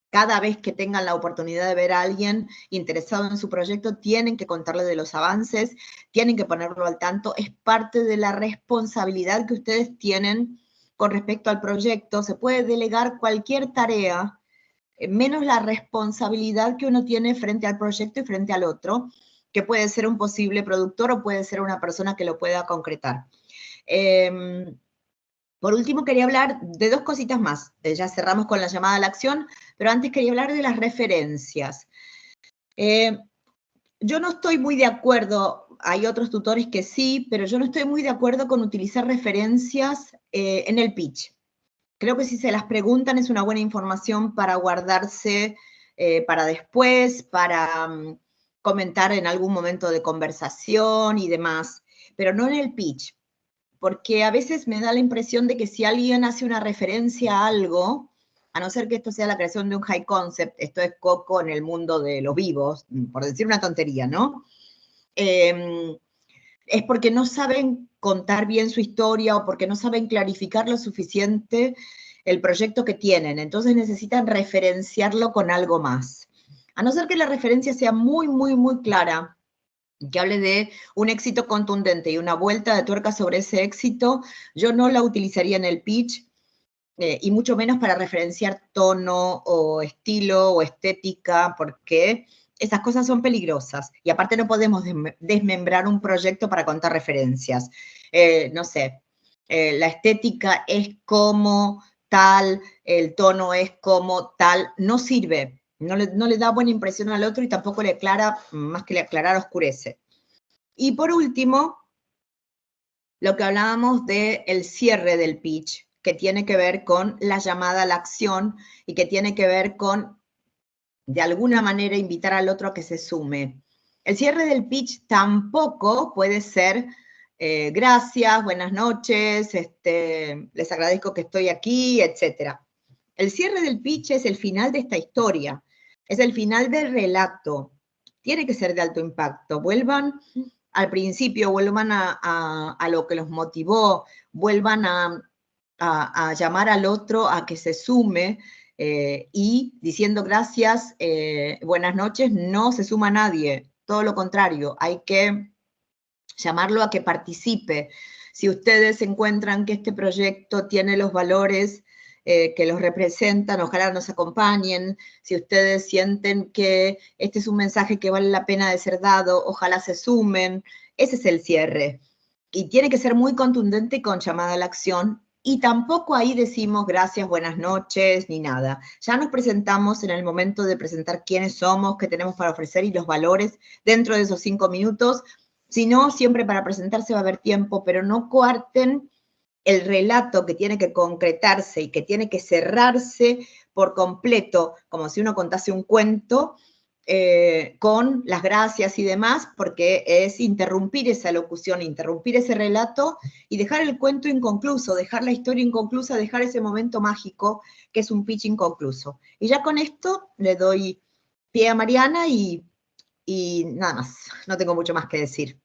cada vez que tengan la oportunidad de ver a alguien interesado en su proyecto, tienen que contarle de los avances, tienen que ponerlo al tanto, es parte de la responsabilidad que ustedes tienen con respecto al proyecto. Se puede delegar cualquier tarea, menos la responsabilidad que uno tiene frente al proyecto y frente al otro, que puede ser un posible productor o puede ser una persona que lo pueda concretar. Por último, quería hablar de dos cositas más. Ya cerramos con la llamada a la acción, pero antes quería hablar de las referencias. Yo no estoy muy de acuerdo, hay otros tutores que sí, pero yo no estoy muy de acuerdo con utilizar referencias en el pitch. Creo que si se las preguntan es una buena información para guardarse para después, para comentar en algún momento de conversación y demás, pero no en el pitch, porque a veces me da la impresión de que si alguien hace una referencia a algo, a no ser que esto sea la creación de un high concept, esto es Coco en el mundo de los vivos, por decir una tontería, ¿no? Es porque no saben contar bien su historia o porque no saben clarificar lo suficiente el proyecto que tienen. Entonces necesitan referenciarlo con algo más. A no ser que la referencia sea muy, muy, muy clara, que hable de un éxito contundente y una vuelta de tuerca sobre ese éxito, yo no la utilizaría en el pitch, y mucho menos para referenciar tono o estilo o estética, porque esas cosas son peligrosas. Y aparte no podemos desmembrar un proyecto para contar referencias. No sé, la estética es como tal, el tono es como tal, no sirve. No le da buena impresión al otro y tampoco le aclara, más que le aclarar, oscurece. Y por último, lo que hablábamos del cierre del pitch, que tiene que ver con la llamada a la acción y que tiene que ver con, de alguna manera, invitar al otro a que se sume. El cierre del pitch tampoco puede ser gracias, buenas noches, les agradezco que estoy aquí, etc. El cierre del pitch es el final de esta historia. es el final del relato. Tiene que ser de alto impacto. Vuelvan al principio, vuelvan a lo que los motivó, vuelvan a llamar al otro a que se sume, y diciendo gracias, buenas noches, no se suma nadie. Todo lo contrario, hay que llamarlo a que participe. Si ustedes encuentran que este proyecto tiene los valores que los representan, ojalá nos acompañen. Si ustedes sienten que este es un mensaje que vale la pena de ser dado, ojalá se sumen. Ese es el cierre. Y tiene que ser muy contundente con llamada a la acción. Y tampoco ahí decimos gracias, buenas noches, ni nada. Ya nos presentamos en el momento de presentar quiénes somos, qué tenemos para ofrecer y los valores dentro de esos 5 minutos. Si no, siempre para presentarse va a haber tiempo, pero no coarten el relato que tiene que concretarse y que tiene que cerrarse por completo, como si uno contase un cuento, con las gracias y demás, porque es interrumpir esa locución, interrumpir ese relato y dejar el cuento inconcluso, dejar la historia inconclusa, dejar ese momento mágico que es un pitch inconcluso. Y ya con esto le doy pie a Mariana y nada más, no tengo mucho más que decir.